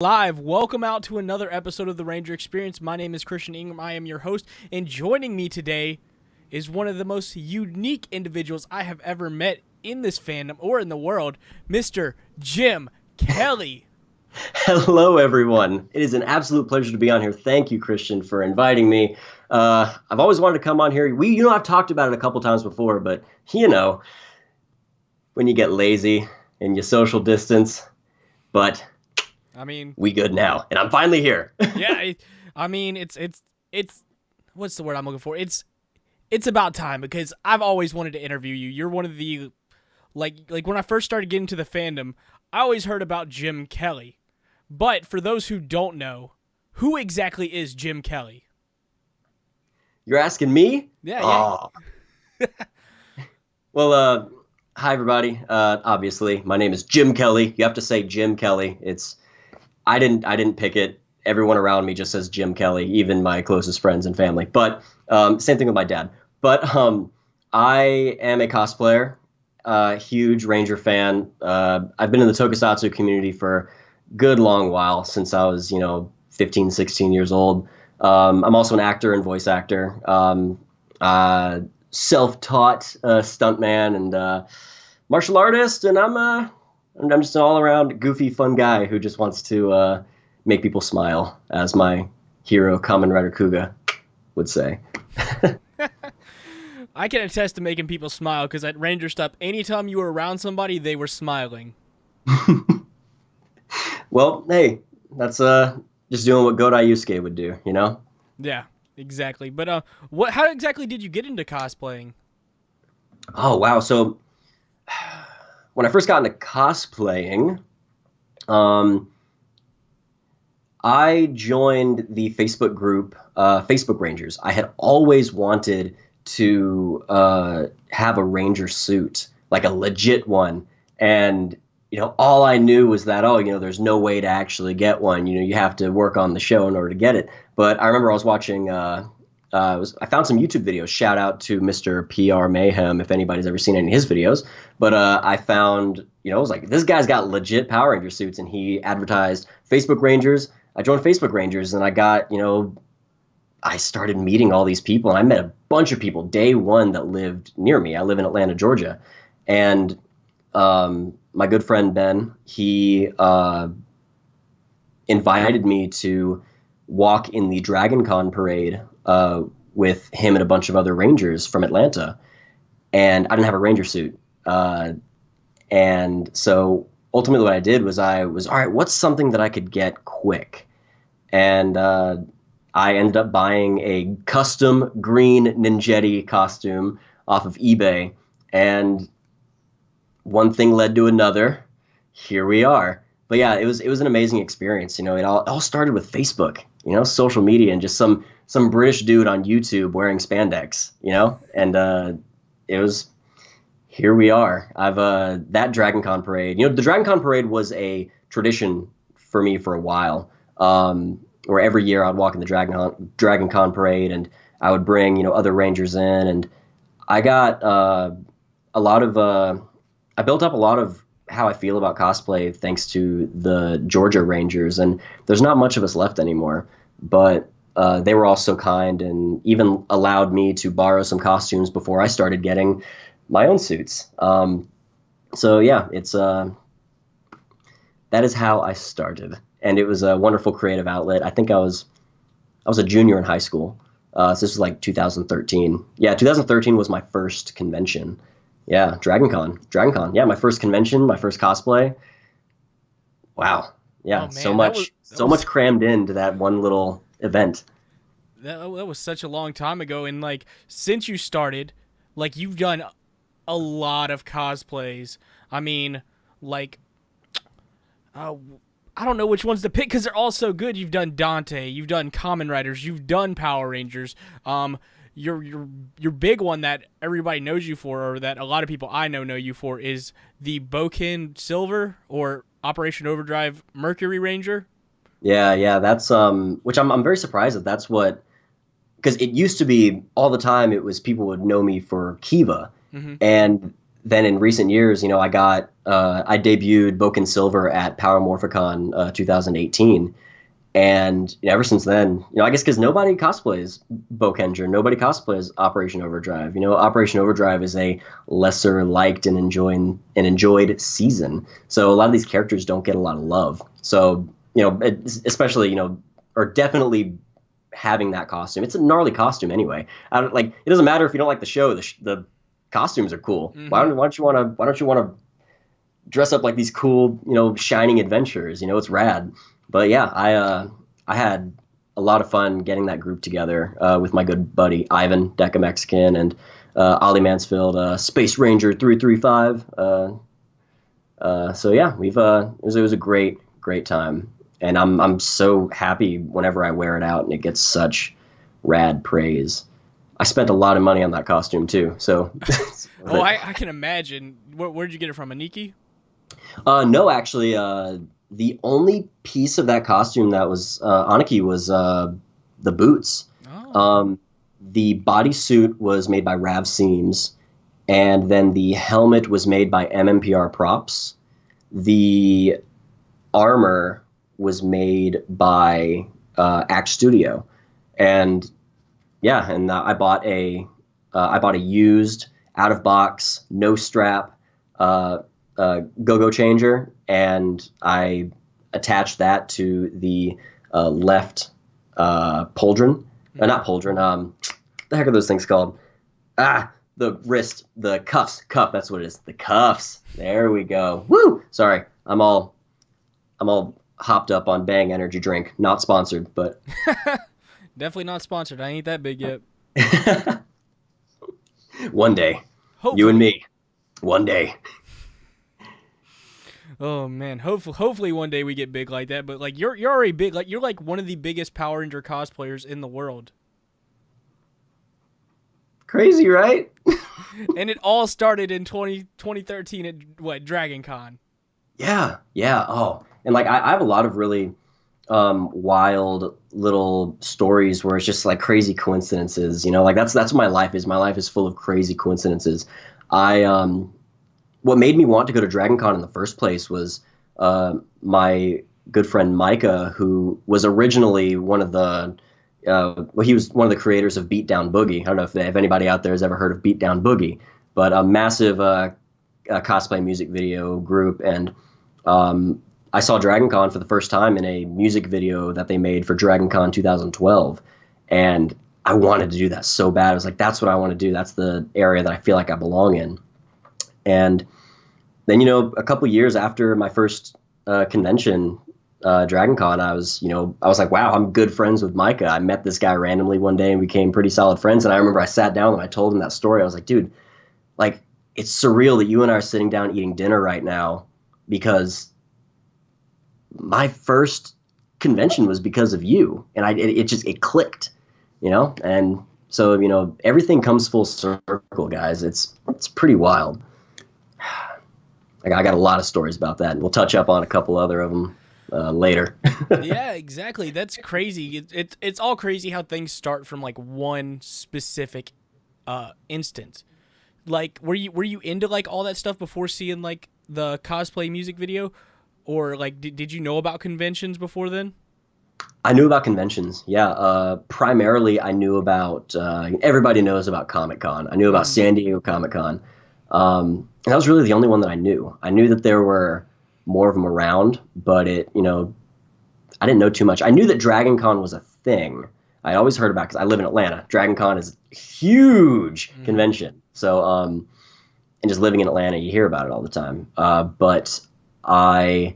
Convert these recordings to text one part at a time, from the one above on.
Live. Welcome out to another episode of the Ranger Experience. My name is Christian Ingram. I am your host, and joining me today is one of the most unique individuals I have ever met in this fandom or in the world, Mr. Jim Kelley. Hello, everyone. It is an absolute pleasure to be on here. Thank you, Christian, for inviting me. I've always wanted to come on here. I've talked about it a couple times before, but when you get lazy and you social distance, but we good now, and I'm finally here. Yeah, it's what's the word I'm looking for? It's about time because I've always wanted to interview you. You're one of the like when I first started getting to the fandom, I always heard about Jim Kelley. But for those who don't know, who exactly is Jim Kelley? You're asking me? Yeah. Well, hi everybody. Obviously, my name is Jim Kelley. You have to say Jim Kelley. I didn't pick it. Everyone around me just says Jim Kelley, even my closest friends and family. But same thing with my dad. But I am a cosplayer, huge Ranger fan. I've been in the Tokusatsu community for a good long while, since I was 15, 16 years old. I'm also an actor and voice actor, self-taught stuntman and martial artist, and I'm just an all-around goofy, fun guy who just wants to make people smile, as my hero, Kamen Rider Kuga, would say. I can attest to making people smile, because at Ranger Stop, anytime you were around somebody, they were smiling. Well, hey, that's just doing what Godai Yusuke would do, you know? Yeah, exactly. But how exactly did you get into cosplaying? Oh, wow. So when I first got into cosplaying, I joined the Facebook group, Facebook Rangers. I had always wanted to have a Ranger suit, like a legit one. And, all I knew was that, there's no way to actually get one. You have to work on the show in order to get it. But I remember I was watching, I found some YouTube videos. Shout out to Mr. PR Mayhem, if anybody's ever seen any of his videos. But I found, I was like, this guy's got legit Power Ranger suits, and he advertised Facebook Rangers. I joined Facebook Rangers, and I got, I started meeting all these people, and I met a bunch of people day one that lived near me. I live in Atlanta, Georgia. And my good friend Ben, he invited me to walk in the Dragon Con parade with him and a bunch of other Rangers from Atlanta. And I didn't have a Ranger suit. And so ultimately what I did was all right, what's something that I could get quick? And I ended up buying a custom green Ninjetti costume off of eBay. And one thing led to another. Here we are. But yeah, it was an amazing experience. It all started with Facebook, social media, and just some British dude on YouTube wearing spandex, and it was, here we are. I've that Dragon Con parade. The Dragon Con parade was a tradition for me for a while, where every year I'd walk in the Dragon Con parade, and I would bring other Rangers in, and I got I built up a lot of how I feel about cosplay thanks to the Georgia Rangers, and there's not much of us left anymore, but they were all so kind and even allowed me to borrow some costumes before I started getting my own suits. So yeah, that is how I started, and it was a wonderful creative outlet. I think I was a junior in high school, so this was like 2013. Yeah, 2013 was my first convention. Yeah, Dragon Con. Yeah, my first convention, my first cosplay. Wow. Yeah, oh, man, so much crammed into that one little event. That was such a long time ago, and since you started, you've done a lot of cosplays. I mean, I don't know which ones to pick because they're all so good. You've done Dante, you've done Kamen Riders, you've done Power Rangers. Your big one that everybody knows you for, or that a lot of people I know you for, is the Boken Silver or Operation Overdrive Mercury Ranger. Yeah, that's which I'm very surprised that's what, because it used to be all the time. It was people would know me for Kiva, and then in recent years, I debuted Boken Silver at Power Morphicon 2018. And ever since then, I guess because nobody cosplays Bokenger, nobody cosplays Operation Overdrive. Operation Overdrive is a lesser liked and enjoyed season. So a lot of these characters don't get a lot of love. So, especially, or definitely having that costume. It's a gnarly costume anyway. It doesn't matter if you don't like the show. The costumes are cool. Mm-hmm. Why don't you want to dress up like these cool, shining adventures? It's rad. But yeah, I had a lot of fun getting that group together with my good buddy Ivan, Deca Mexican, and Ollie Mansfield, Space Ranger 335. So yeah, it was a great time, and I'm so happy whenever I wear it out and it gets such rad praise. I spent a lot of money on that costume too, so. Oh, I can imagine. Where'd you get it from, Aniki? No, actually. The only piece of that costume that was Aniki was the boots. Oh. The bodysuit was made by Rav Seams, and then the helmet was made by MMPR Props. The armor was made by Act Studio, and yeah, and I bought a used out of box no strap go-go changer, and I attached that to the left pauldron. Not pauldron. The heck are those things called? The wrist, the cuff. That's what it is. The cuffs. There we go. Woo! Sorry, I'm all hopped up on Bang energy drink. Not sponsored, but definitely not sponsored. I ain't that big yet. One day, Hopefully. you and me. One day. Oh man, hopefully one day we get big like that. But like you're already big. Like you're like one of the biggest Power Ranger cosplayers in the world. Crazy, right? And it all started in 2013 at Dragon Con. Yeah. Oh, and like I have a lot of really wild little stories where it's just like crazy coincidences. Like that's what my life is. My life is full of crazy coincidences. What made me want to go to Dragon Con in the first place was my good friend Micah, who was originally he was one of the creators of Beat Down Boogie. I don't know if anybody out there has ever heard of Beat Down Boogie, but a massive cosplay music video group. And I saw Dragon Con for the first time in a music video that they made for Dragon Con 2012. And I wanted to do that so bad. I was like, that's what I want to do. That's the area that I feel like I belong in. And then, a couple years after my first convention, Dragon Con, I was like, wow, I'm good friends with Micah. I met this guy randomly one day and became pretty solid friends. And I remember I sat down and I told him that story. I was like, dude, like, it's surreal that you and I are sitting down eating dinner right now because my first convention was because of you. And it clicked, and so, everything comes full circle, guys. It's pretty wild. I got a lot of stories about that, and we'll touch up on a couple other of them later. Yeah, exactly. That's crazy. It's all crazy how things start from like one specific instance. Like, were you into like all that stuff before seeing like the cosplay music video, or like did you know about conventions before then? I knew about conventions, yeah. Primarily, I knew about everybody knows about Comic-Con. I knew about San Diego Comic-Con. And that was really the only one that I knew. I knew that there were more of them around, but I didn't know too much. I knew that Dragon Con was a thing. I always heard about it because I live in Atlanta. Dragon Con is a huge convention. So, and just living in Atlanta, you hear about it all the time. But I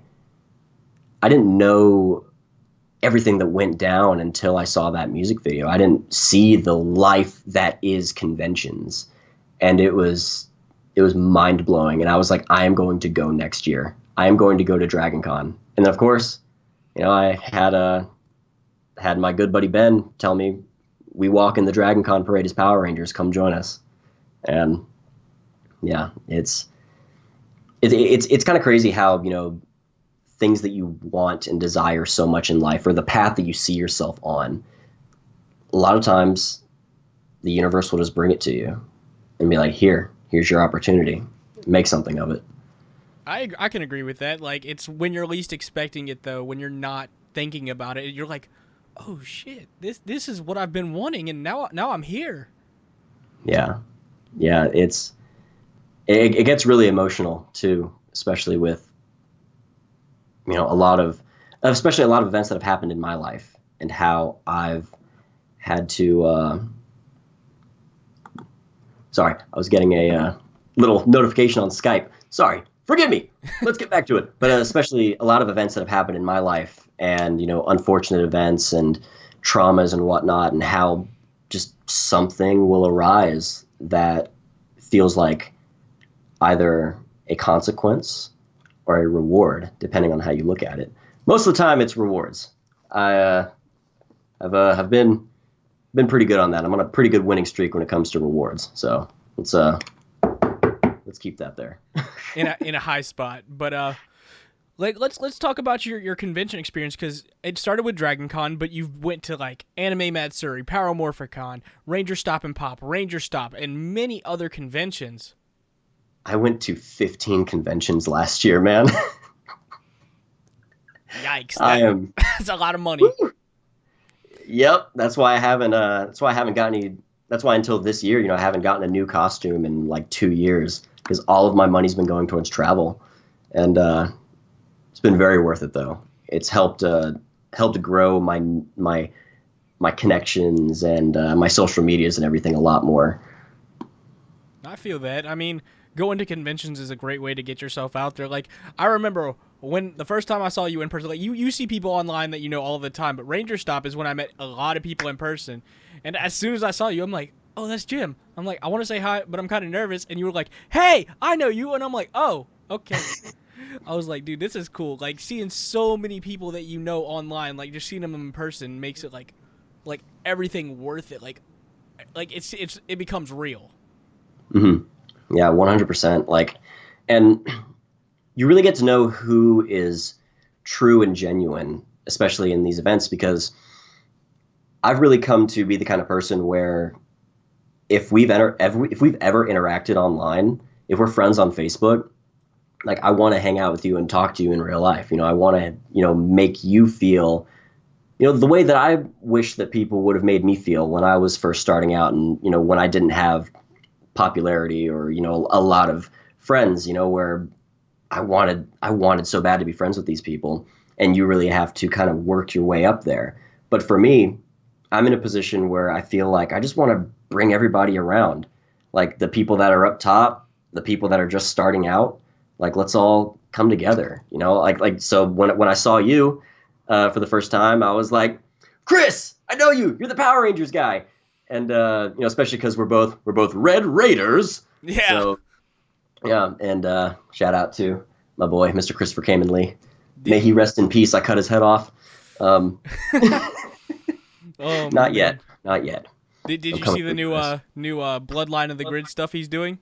didn't know everything that went down until I saw that music video. I didn't see the life that is conventions. And it was mind blowing. And I was like, I am going to go next year. I am going to go to Dragon Con. And then of course, I had my good buddy Ben tell me, we walk in the Dragon Con parade as Power Rangers, come join us. And yeah, it's kind of crazy how, things that you want and desire so much in life, or the path that you see yourself on, a lot of times the universe will just bring it to you and be like, here's your opportunity. make something of it. I can agree with that. Like, it's when you're least expecting it, though, when you're not thinking about it, you're like, oh shit, this is what I've been wanting, and now I'm here. Yeah, yeah, it gets really emotional too, especially with a lot of especially a lot of events that have happened in my life and how I've had to. Sorry, I was getting a little notification on Skype. Sorry, forgive me. Let's get back to it. But especially a lot of events that have happened in my life, and unfortunate events and traumas and whatnot, and how just something will arise that feels like either a consequence or a reward, depending on how you look at it. Most of the time, it's rewards. Have been pretty good on that. I'm on a pretty good winning streak when it comes to rewards. So let's keep that there. In a high spot. But like let's talk about your convention experience, because it started with Dragon Con, but you went to like Anime Matsuri, Paramorphicon, Ranger Stop and Pop, Ranger Stop, and many other conventions. I went to 15 conventions last year, man. Yikes! I am. That's a lot of money. Yep, that's why I haven't. That's why I haven't gotten any. That's why until this year, I haven't gotten a new costume in like 2 years, because all of my money's been going towards travel, and it's been very worth it though. It's helped grow my connections and my social medias and everything a lot more. I feel that. I mean, going to conventions is a great way to get yourself out there. Like, I remember when the first time I saw you in person, like you see people online that you know all the time, but Ranger Stop is when I met a lot of people in person. And as soon as I saw you, I'm like, oh, that's Jim. I'm like, I want to say hi, but I'm kind of nervous. And you were like, hey, I know you. And I'm like, oh, okay. I was like, dude, this is cool. Like, seeing so many people that you know online, like just seeing them in person makes it like everything worth it. Like it becomes real. Mm-hmm. Yeah, 100%. Like, and you really get to know who is true and genuine, especially in these events, because I've really come to be the kind of person where if we've ever interacted online, if we're friends on Facebook, like I want to hang out with you and talk to you in real life. I want to, make you feel, the way that I wish that people would have made me feel when I was first starting out, and, when I didn't have popularity or, a lot of friends, where I wanted so bad to be friends with these people, and you really have to kind of work your way up there. But for me, I'm in a position where I feel like I just want to bring everybody around, like the people that are up top, the people that are just starting out, like let's all come together, like so when I saw you for the first time, I was like, Chris, I know you. You're the Power Rangers guy, and especially because we're both Red Raiders. Yeah. So, yeah, and shout out to my boy, Mr. Christopher Kamen Lee. May he rest in peace. I cut his head off. Oh, not yet. Not yet. Did you see the new Bloodline of the Grid stuff he's doing?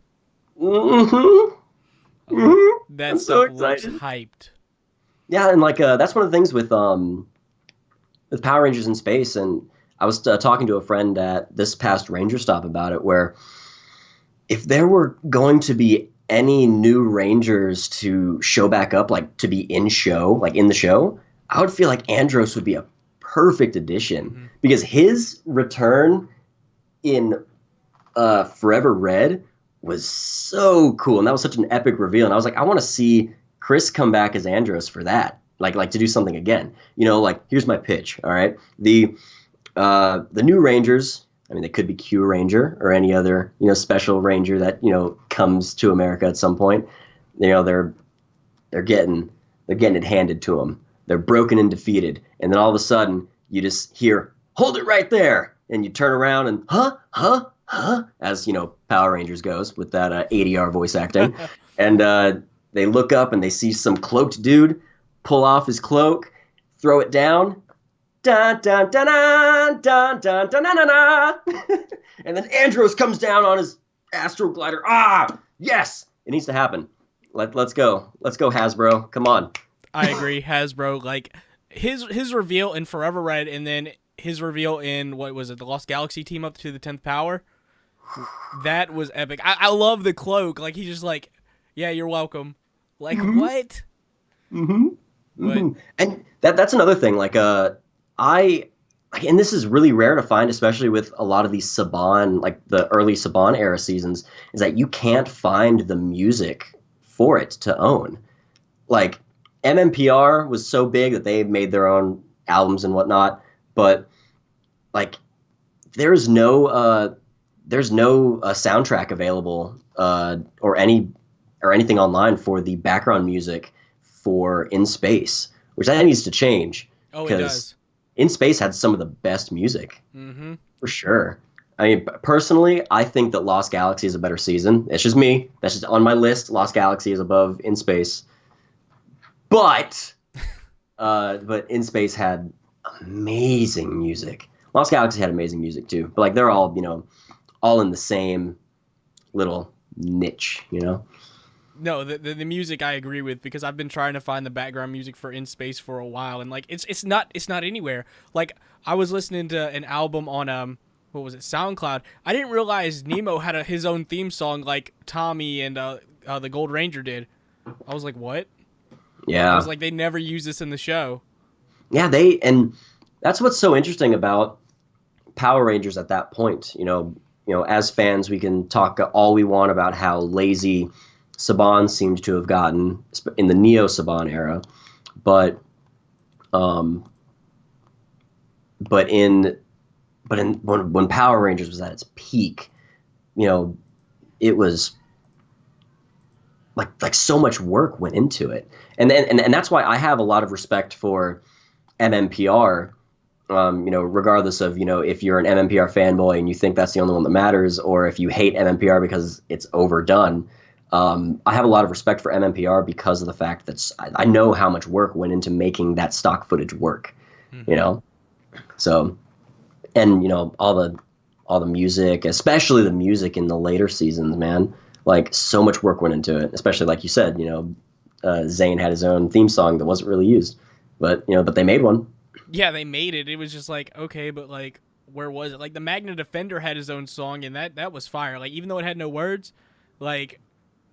Mm-hmm. That I'm stuff so looks excited. hyped. Yeah, and like that's one of the things with Power Rangers in space, and I was talking to a friend at this past Ranger Stop about it, where if there were going to be any new Rangers to show back up, like to be in the show, I would feel like Andros would be a perfect addition, because his return in Forever Red was so cool, and that was such an epic reveal. And I was like, I want to see Chris come back as Andros for that, like to do something again. Like here's my pitch. All right, the new Rangers. I mean, they could be Q Ranger or any other special Ranger that comes to America at some point. They're getting it handed to them. They're broken and defeated, and then all of a sudden you just hear, "Hold it right there," and you turn around and as Power Rangers goes with that ADR voice acting, and they look up and they see some cloaked dude pull off his cloak, throw it down. Dun, dun, dun, dun, dun, dun, dun, dun, dun, dun. And then Andros comes down on his astral glider. Yes, it needs to happen. Let's go, Hasbro. Come on. I agree, Hasbro. Like his reveal in Forever Red, and then his reveal in what was it, the Lost Galaxy team up to the 10th Power. That was epic. I love the cloak. Like he just like Yeah, you're welcome. Like Hmm. what? Hmm. But Hmm. And that's another thing. I, and this is really rare to find, especially with a lot of these Saban, like the early Saban era seasons, is that you can't find the music for it to own. Like MMPR was so big that they made their own albums and whatnot, but like there's no soundtrack available or anything online for the background music for In Space, which that needs to change oh, it because does. In Space had some of the best music Mm-hmm. for sure. I mean, personally, I think that Lost Galaxy is a better season. It's just me. That's just on my list. Lost Galaxy is above In Space, but but In Space had amazing music. Lost Galaxy had amazing music too, but like they're all all in the same little niche, you know. No, the music I agree with because I've been trying to find the background music for In Space for a while, and like it's not anywhere. Like I was listening to an album on what was it, SoundCloud. I didn't realize Nemo had his own theme song like Tommy and the Gold Ranger did. I was like, what? I was Yeah, like, they never use this in the show. yeah. And that's what's so interesting about Power Rangers at that point. As fans, we can talk all we want about how lazy Saban seemed to have gotten in the Neo Saban era, but um, but in when Power Rangers was at its peak, you know, it was like so much work went into it, and that's why I have a lot of respect for MMPR. Regardless of if you're an MMPR fanboy and you think that's the only one that matters, or if you hate MMPR because it's overdone. I have a lot of respect for MMPR because of the fact that I know how much work went into making that stock footage work. You Mm-hmm. know, so and all the music, especially the music in the later seasons, man. Like so much work went into it, especially like you said, Zayn had his own theme song that wasn't really used, but they made one. Yeah, they made it. It was just like, okay, but like, where was it? Like the Magna Defender had his own song, and that was fire. Like even though it had no words, like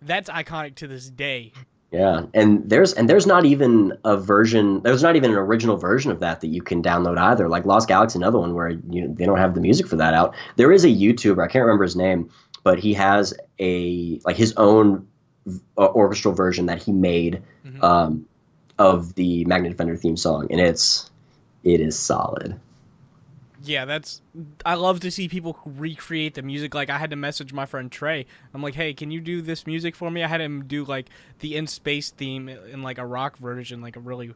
that's iconic to this day. Yeah, and there's not even a version. There's not even an original version of that you can download either. Like Lost Galaxy, another one where they don't have the music for that out. There is a YouTuber, I can't remember his name, but he has his own orchestral version that he made Mm-hmm. um, of the Magnet Defender theme song, and it is solid. Yeah, that's. I love to see people recreate the music. Like I had to message my friend Trey. I'm like, hey, can you do this music for me? I had him do like the In Space theme in like a rock version, like a really,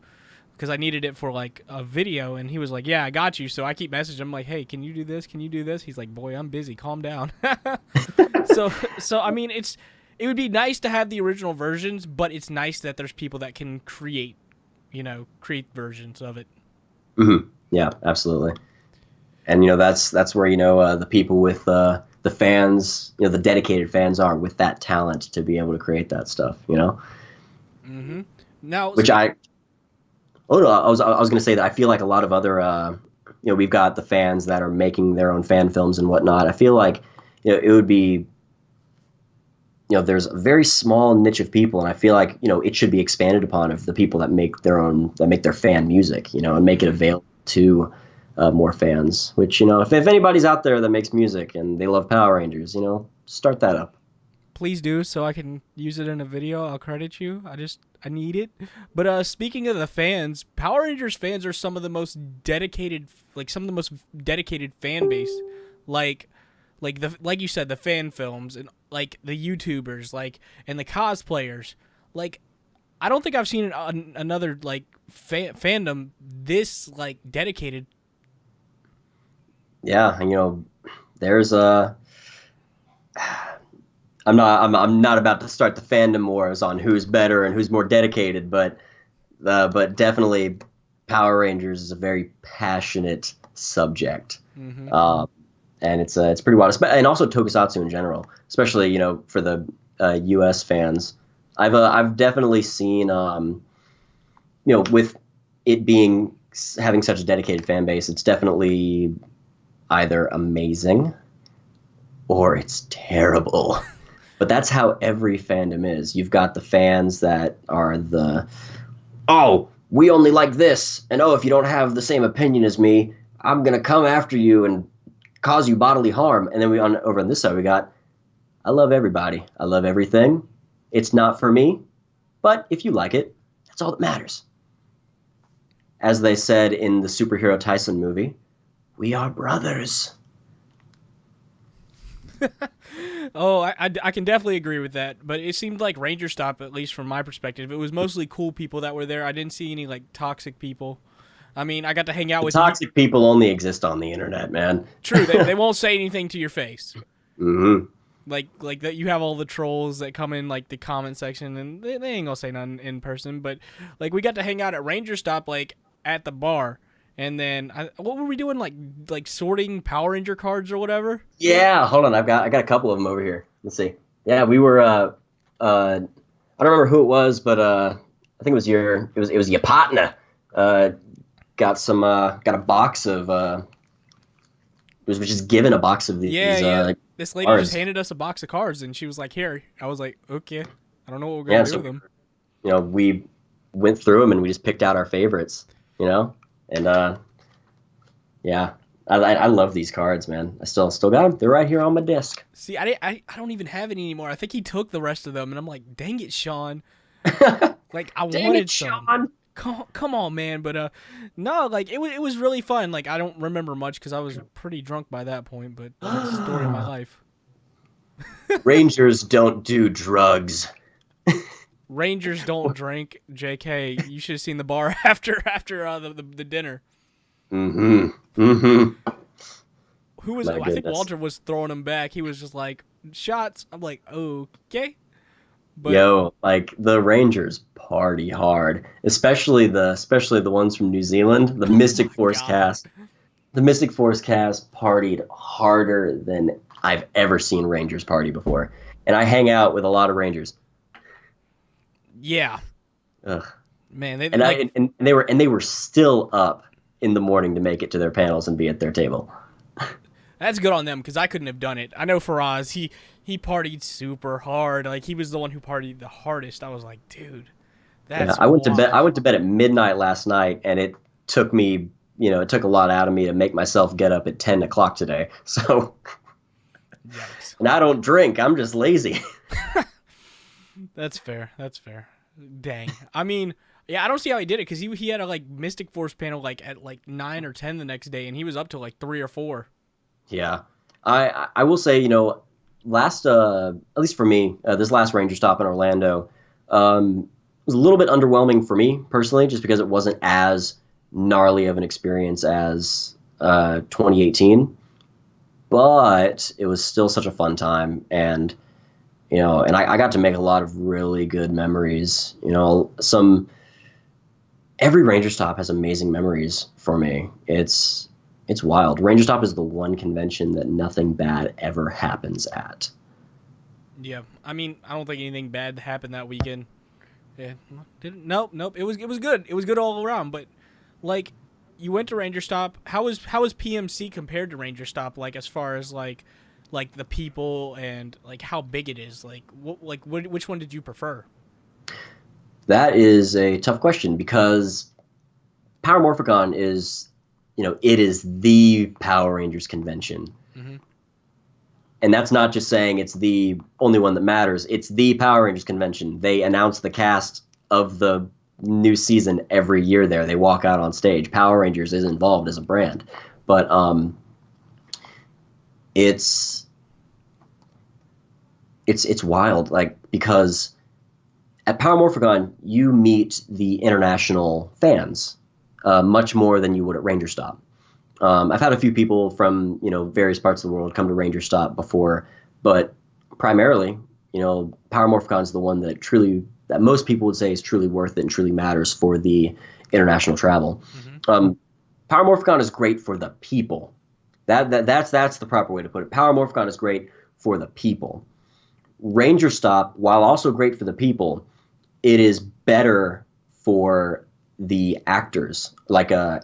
because I needed it for like a video, and he was like, yeah, I got you. So I keep messaging him like, hey, can you do this? Can you do this? He's like, boy, I'm busy. Calm down. So I mean, it would be nice to have the original versions, but it's nice that there's people that can create versions of it. Yeah, absolutely. And that's where the people with the fans, the dedicated fans are with that talent to be able to create that stuff. Mm-hmm. Now, Which oh no, I was going to say that I feel like a lot of other we've got the fans that are making their own fan films and whatnot. I feel like it would be there's a very small niche of people, and I feel like it should be expanded upon of the people that make their fan music, and make it mm-hmm. available to more fans. Which if anybody's out there that makes music and they love Power Rangers, start that up. Please do so I can use it in a video. I'll credit you. I need it. But speaking of the fans, Power Rangers fans are some of the most dedicated, like some of the most dedicated fan base. Like like you said, the fan films and like the YouTubers, like and the cosplayers. Like I don't think I've seen another like fandom this like dedicated. Yeah, and there's a. I'm not about to start the fandom wars on who's better and who's more dedicated, but definitely Power Rangers is a very passionate subject, Mm-hmm. um, and it's pretty wild, and also Tokusatsu in general, especially for the U.S. fans. I've definitely seen with it being having such a dedicated fan base, it's definitely either amazing or it's terrible. But that's how every fandom is. You've got the fans that are oh, we only like this, and oh, if you don't have the same opinion as me, I'm gonna come after you and cause you bodily harm. And then over on this side we got, I love everybody. I love everything. It's not for me, but if you like it, that's all that matters. As they said in the superhero Tyson movie, we are brothers. Oh, I can definitely agree with that. But it seemed like Ranger Stop, at least from my perspective, it was mostly cool people that were there. I didn't see any like toxic people. I mean, I got to hang out The with toxic people only exist on the internet, man. True, they won't say anything to your face. Hmm. Like that, you have all the trolls that come in like the comment section, and they ain't gonna say nothing in person. But like we got to hang out at Ranger Stop, like at the bar, and then what were we doing? Like sorting Power Ranger cards or whatever. Yeah, hold on. I got a couple of them over here. Let's see. Yeah, we were. I don't remember who it was, but I think it was your partner. Got a box of. Was just given a box of these. Yeah. This lady cards. just handed us a box of cards, and she was like, "Here." I was like, "Okay, I don't know what we're gonna do with them." You know, we went through them and we just picked out our favorites. You know, and yeah, I love these cards, man. I still got them. They're right here on my desk. See, I don't even have any anymore. I think he took the rest of them, and I'm like, "Dang it, Sean!" Like I wanted some. Sean. Come on, man. But no, like it was really fun. Like I don't remember much because I was pretty drunk by that point. But that's the story of my life. Rangers don't do drugs. Rangers don't drink. JK, you should have seen the bar after the dinner. Mm-hmm. Mm-hmm. Who was? I think Walter was throwing them back. He was just like shots. I'm like, okay. But, yo, like the Rangers party hard, especially the ones from New Zealand. The Mystic Force cast. The Mystic Force cast partied harder than I've ever seen Rangers party before, and I hang out with a lot of Rangers. Yeah. Ugh. Man, they were still up in the morning to make it to their panels and be at their table. That's good on them because I couldn't have done it. I know Faraz, he partied super hard. Like he was the one who partied the hardest. I was like, dude, that's I went to bed at midnight last night, and it took me, it took a lot out of me to make myself get up at 10 o'clock today. So, yikes. And I don't drink. I'm just lazy. That's fair. Dang. I mean, yeah, I don't see how he did it because he had a like Mystic Force panel like at like 9 or 10 the next day, and he was up to like 3 or 4. Yeah, I will say, last at least for me, this last Ranger stop in Orlando was a little bit underwhelming for me personally, just because it wasn't as gnarly of an experience as 2018, but it was still such a fun time, and and I got to make a lot of really good memories. Every Ranger stop has amazing memories for me. It's wild. Ranger Stop is the one convention that nothing bad ever happens at. Yeah, I mean, I don't think anything bad happened that weekend. Yeah, nope. It was good. It was good all around. But like, you went to Ranger Stop. How was PMC compared to Ranger Stop? Like as far as like the people and like how big it is. Which one did you prefer? That is a tough question because Power Morphicon is. It is the Power Rangers convention. Mm-hmm. And that's not just saying it's the only one that matters. It's the Power Rangers convention. They announce the cast of the new season every year there. They walk out on stage. Power Rangers is involved as a brand. But it's wild, because at Power Morphicon, you meet the international fans. Much more than you would at Ranger Stop. I've had a few people from various parts of the world come to Ranger Stop before, but primarily, Power Morphicon is the one that most people would say is truly worth it and truly matters for the international travel. Mm-hmm. Power Morphicon is great for the people. That's the proper way to put it. Power Morphicon is great for the people. Ranger Stop, while also great for the people, it is better for the actors.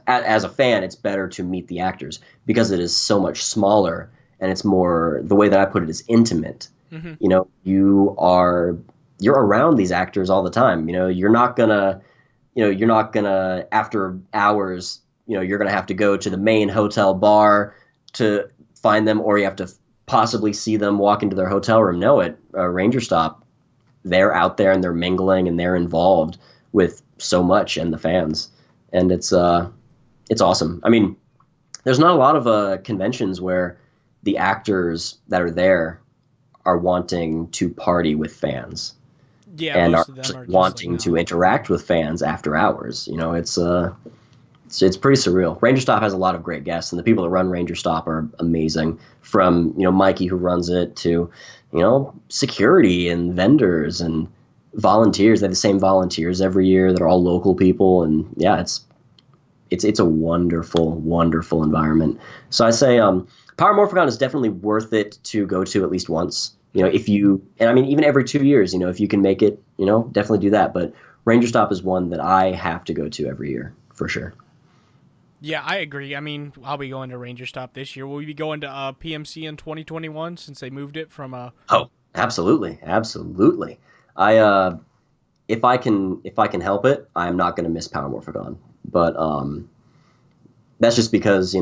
As a fan, it's better to meet the actors because it is so much smaller and it's more, the way that I put it, is intimate. Hmm. You're around these actors all the time. You're not gonna after hours, you're gonna have to go to the main hotel bar to find them, or you have to possibly see them walk into their hotel room. No, at Ranger Stop, they're out there and they're mingling and they're involved with so much and the fans, and it's awesome. I mean, there's not a lot of conventions where the actors that are there are wanting to party with fans Yeah, and are most of them actually are just like, wanting to no. interact with fans after hours. It's pretty surreal. Ranger Stop has a lot of great guests, and the people that run Ranger Stop are amazing. From Mikey who runs it to security and vendors and volunteers. They have the same volunteers every year that are all local people, and yeah, it's a wonderful, wonderful environment. So I say Power Morphicon is definitely worth it to go to at least once. If you, and I mean, even every 2 years, if you can make it, definitely do that. But Ranger Stop is one that I have to go to every year for sure. Yeah, I agree. I mean, I'll be going to Ranger Stop this year. Will we be going to PMC in 2021 since they moved it from Oh, absolutely, absolutely. I if I can help it, I'm not going to miss Power Morphicon. But that's just because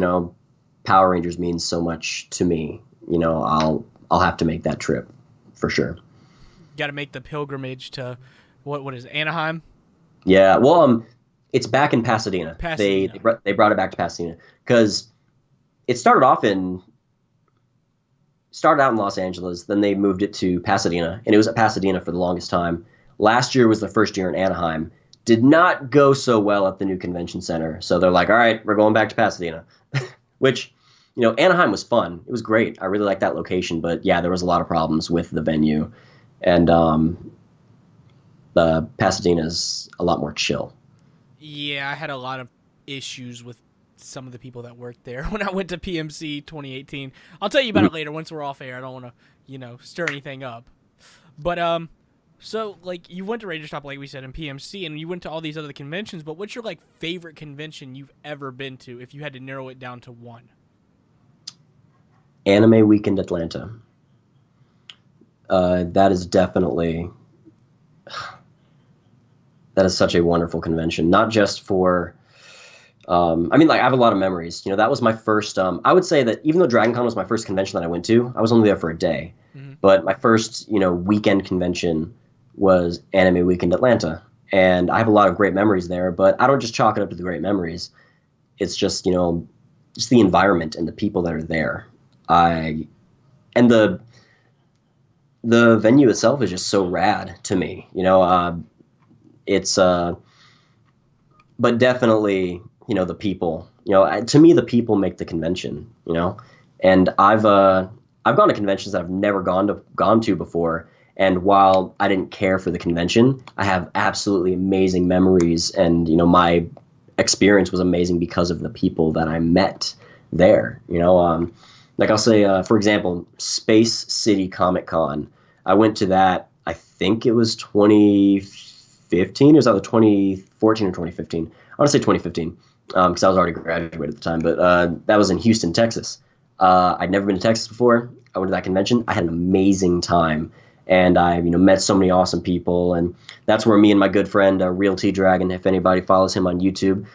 Power Rangers means so much to me. I'll have to make that trip for sure. got to make the pilgrimage to what is it, Anaheim, Yeah, well, it's back in Pasadena. They Pasadena. they brought it back to Pasadena because it started out in Los Angeles, then they moved it to Pasadena, and it was at Pasadena for the longest time. Last year was the first year in Anaheim. Did not go so well at the new convention center, so they're like, "All right, we're going back to Pasadena," which Anaheim was fun. It was great. I really liked that location, but yeah, there was a lot of problems with the venue, and Pasadena is a lot more chill. Yeah, I had a lot of issues with some of the people that worked there when I went to PMC 2018. I'll tell you about it later once we're off air. I don't want to, stir anything up. But so like you went to Ranger Stop like we said in PMC, and you went to all these other conventions. But what's your like favorite convention you've ever been to? If you had to narrow it down to one. Anime Weekend Atlanta. That is definitely that is such a wonderful convention. Not just for, I mean, like I have a lot of memories. That was my first. I would say that even though Dragon Con was my first convention that I went to, I was only there for a day. Mm-hmm. But my first, weekend convention was Anime Weekend Atlanta, and I have a lot of great memories there. But I don't just chalk it up to the great memories. It's just the environment and the people that are there. I and the venue itself is just so rad to me. It's but definitely the people. To me the people make the convention. And I've gone to conventions that I've never gone to before. And while I didn't care for the convention, I have absolutely amazing memories, and my experience was amazing because of the people that I met there. Like I'll say, for example, Space City Comic Con. I went to that. I think it was 2015. It was either 2014 or 2015. I want to say 2015 because I was already graduated at the time. But that was in Houston, Texas. I'd never been to Texas before. I went to that convention. I had an amazing time, and I met so many awesome people. And that's where me and my good friend Real T Dragon, if anybody follows him on YouTube,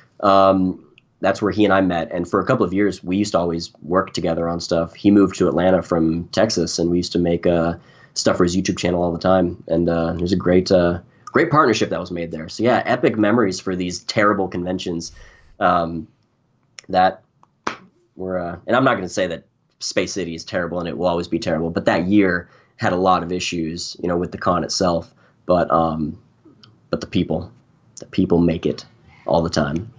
that's where he and I met. And for a couple of years, we used to always work together on stuff. He moved to Atlanta from Texas, and we used to make stuff for his YouTube channel all the time. And it was a great partnership that was made there. So yeah, epic memories for these terrible conventions that were. And I'm not going to say that Space City is terrible and it will always be terrible, but that year had a lot of issues, with the con itself. But the people make it all the time.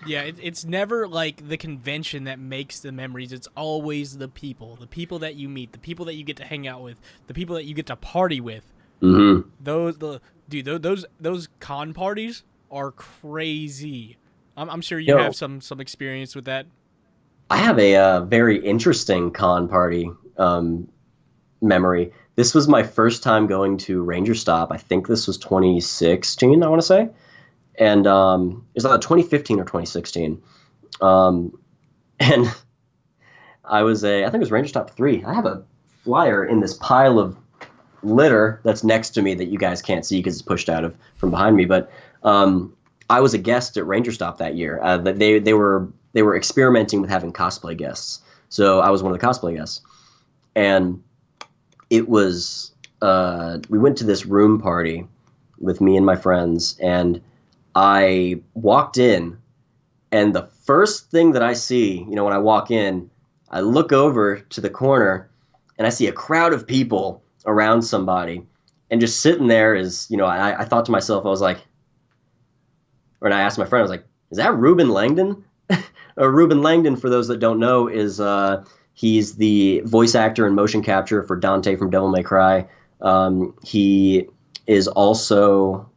Yeah, it's never like the convention that makes the memories. It's always the people that you meet, the people that you get to hang out with, the people that you get to party with. Mm-hmm. Those con parties are crazy. I'm sure you You have know, some experience with that. I have a very interesting con party memory. This was my first time going to Ranger Stop. I think this was 2016, I want to say. And it was either 2015 or 2016. And I think it was Ranger Stop 3. I have a flyer in this pile of litter that's next to me that you guys can't see because it's pushed out of from behind me. But I was a guest at Ranger Stop that year. They were experimenting with having cosplay guests, so I was one of the cosplay guests, and it was we went to this room party with me and my friends, and I walked in, and the first thing that I see, when I walk in, I look over to the corner, and I see a crowd of people around somebody, and just sitting there is, I thought to myself, I was like, and I asked my friend, I was like, is that Ruben Langdon? Ruben Langdon, for those that don't know, is he's the voice actor and motion capture for Dante from Devil May Cry. He is also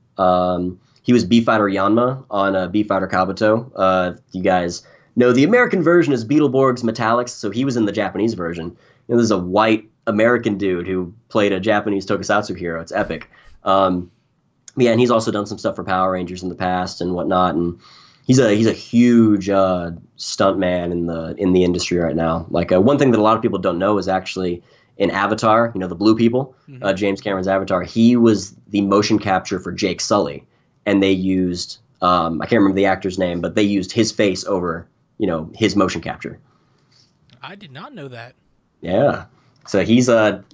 he was Beeffighter Yanma on Beeffighter Kabuto. You guys know the American version is Beetleborg's Metallics, so he was in the Japanese version. There's a white American dude who played a Japanese tokusatsu hero. It's epic. Yeah, and he's also done some stuff for Power Rangers in the past and whatnot. And he's a huge stunt man in the industry right now. Like one thing that a lot of people don't know is actually in Avatar, the blue people, James Cameron's Avatar, he was the motion capture for Jake Sully, and they used I can't remember the actor's name, but they used his face over his motion capture. I did not know that. Yeah, so he's up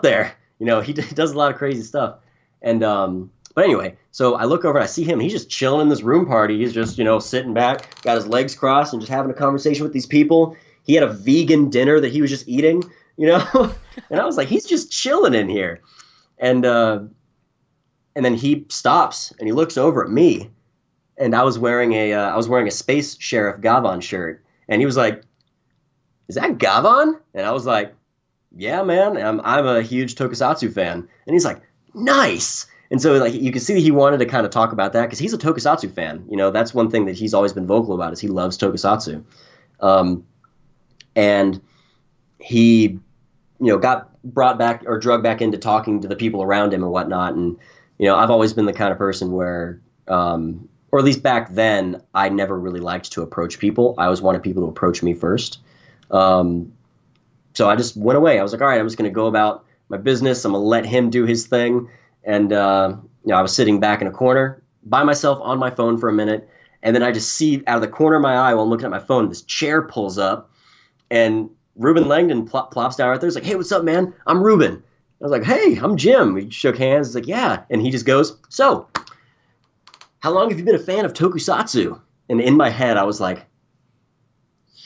there. He does a lot of crazy stuff, and but anyway, so I look over and I see him. And he's just chilling in this room party. He's just, sitting back, got his legs crossed, and just having a conversation with these people. He had a vegan dinner that he was just eating, and I was like, he's just chilling in here. And then he stops and he looks over at me, and I was wearing a Space Sheriff Gavon shirt, and he was like, "Is that Gavon?" And I was like, "Yeah, man, I'm a huge Tokusatsu fan." And he's like, "Nice." And so, like, you can see that he wanted to kind of talk about that because he's a Tokusatsu fan. That's one thing that he's always been vocal about is he loves Tokusatsu. And he, got brought back or drugged back into talking to the people around him and whatnot. And, I've always been the kind of person where, or at least back then, I never really liked to approach people. I always wanted people to approach me first. So I just went away. I was like, all right, I'm just going to go about my business. I'm going to let him do his thing. And, I was sitting back in a corner by myself on my phone for a minute. And then I just see out of the corner of my eye while I'm looking at my phone, this chair pulls up and Ruben Langdon plops down right there. He's like, "Hey, what's up, man? I'm Ruben." I was like, "Hey, I'm Jim." We shook hands. He's like, "Yeah." And he just goes, "So, how long have you been a fan of Tokusatsu?" And in my head, I was like,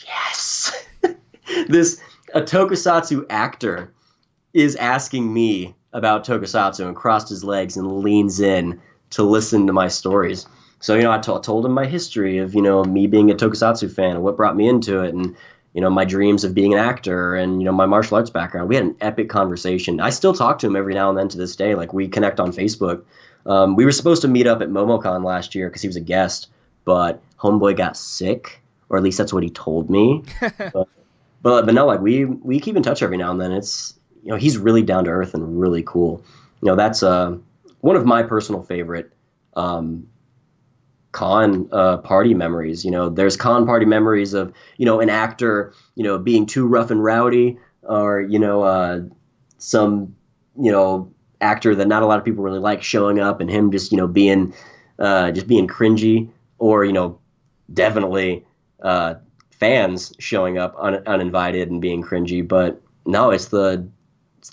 yes, a Tokusatsu actor is asking me about Tokusatsu, and crossed his legs and leans in to listen to my stories. So, I told him my history of, me being a Tokusatsu fan and what brought me into it, and, my dreams of being an actor and, my martial arts background. We had an epic conversation. I still talk to him every now and then to this day. Like, we connect on Facebook. We were supposed to meet up at MomoCon last year because he was a guest, but homeboy got sick, or at least that's what he told me. but no, like, we keep in touch every now and then. It's, he's really down to earth and really cool. That's one of my personal favorite con party memories. There's con party memories of, an actor, being too rough and rowdy, or, some, actor that not a lot of people really like showing up and him just, being cringy, or, definitely fans showing up uninvited and being cringy. But no, it's the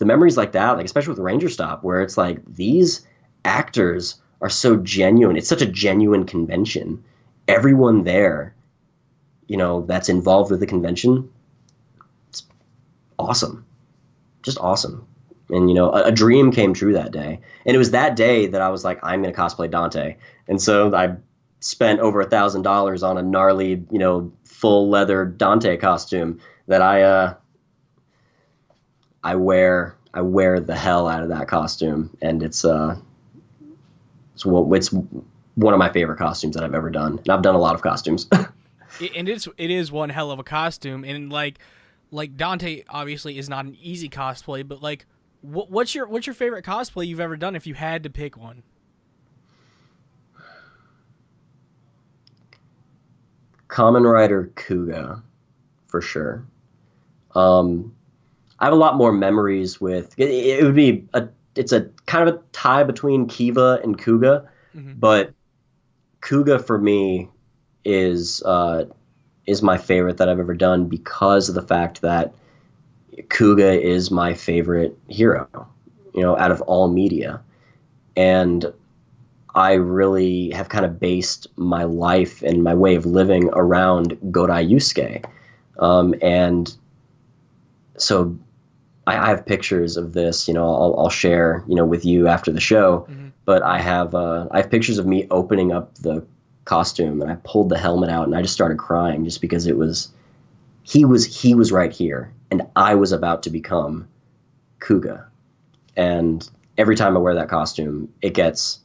memories like that, like especially with Ranger Stop, where it's like these actors are so genuine. It's such a genuine convention. Everyone there, that's involved with the convention, it's awesome, just awesome. And a dream came true that day. And it was that day that I was like, I'm going to cosplay Dante. And so I spent over $1,000 on a gnarly, full leather Dante costume that I wear the hell out of that costume, and it's one of my favorite costumes that I've ever done, and I've done a lot of costumes. And it is one hell of a costume, and like Dante obviously is not an easy cosplay, but like what's your favorite cosplay you've ever done if you had to pick one? Kamen Rider Kuga, for sure. I have a lot more memories with it would be a it's a kind of a tie between Kiva and Kuga, Hmm. but Kuga for me is uh, is my favorite that I've ever done because of the fact that Kuga is my favorite hero, out of all media. And I really have kind of based my life and my way of living around Godai Yusuke. And so I have pictures of this, I'll share, with you after the show. Hmm. But I have pictures of me opening up the costume and I pulled the helmet out and I just started crying just because he was right here and I was about to become Kuga. And every time I wear that costume, it gets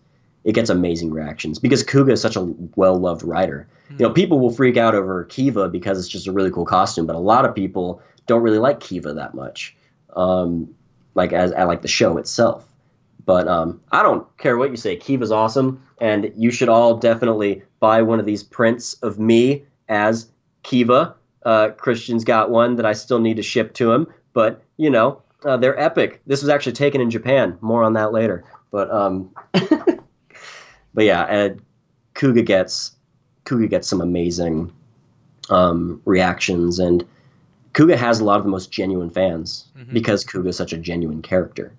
amazing reactions because Kuga is such a well-loved writer. Hmm. People will freak out over Kiva because it's just a really cool costume, but a lot of people don't really like Kiva that much. Like as I like the show itself. But I don't care what you say. Kiva's awesome, and you should all definitely buy one of these prints of me as Kiva. Christian's got one that I still need to ship to him, but they're epic. This was actually taken in Japan. More on that later. But yeah, Kuga gets some amazing reactions, and Kuga has a lot of the most genuine fans Hmm. because Kuga is such a genuine character.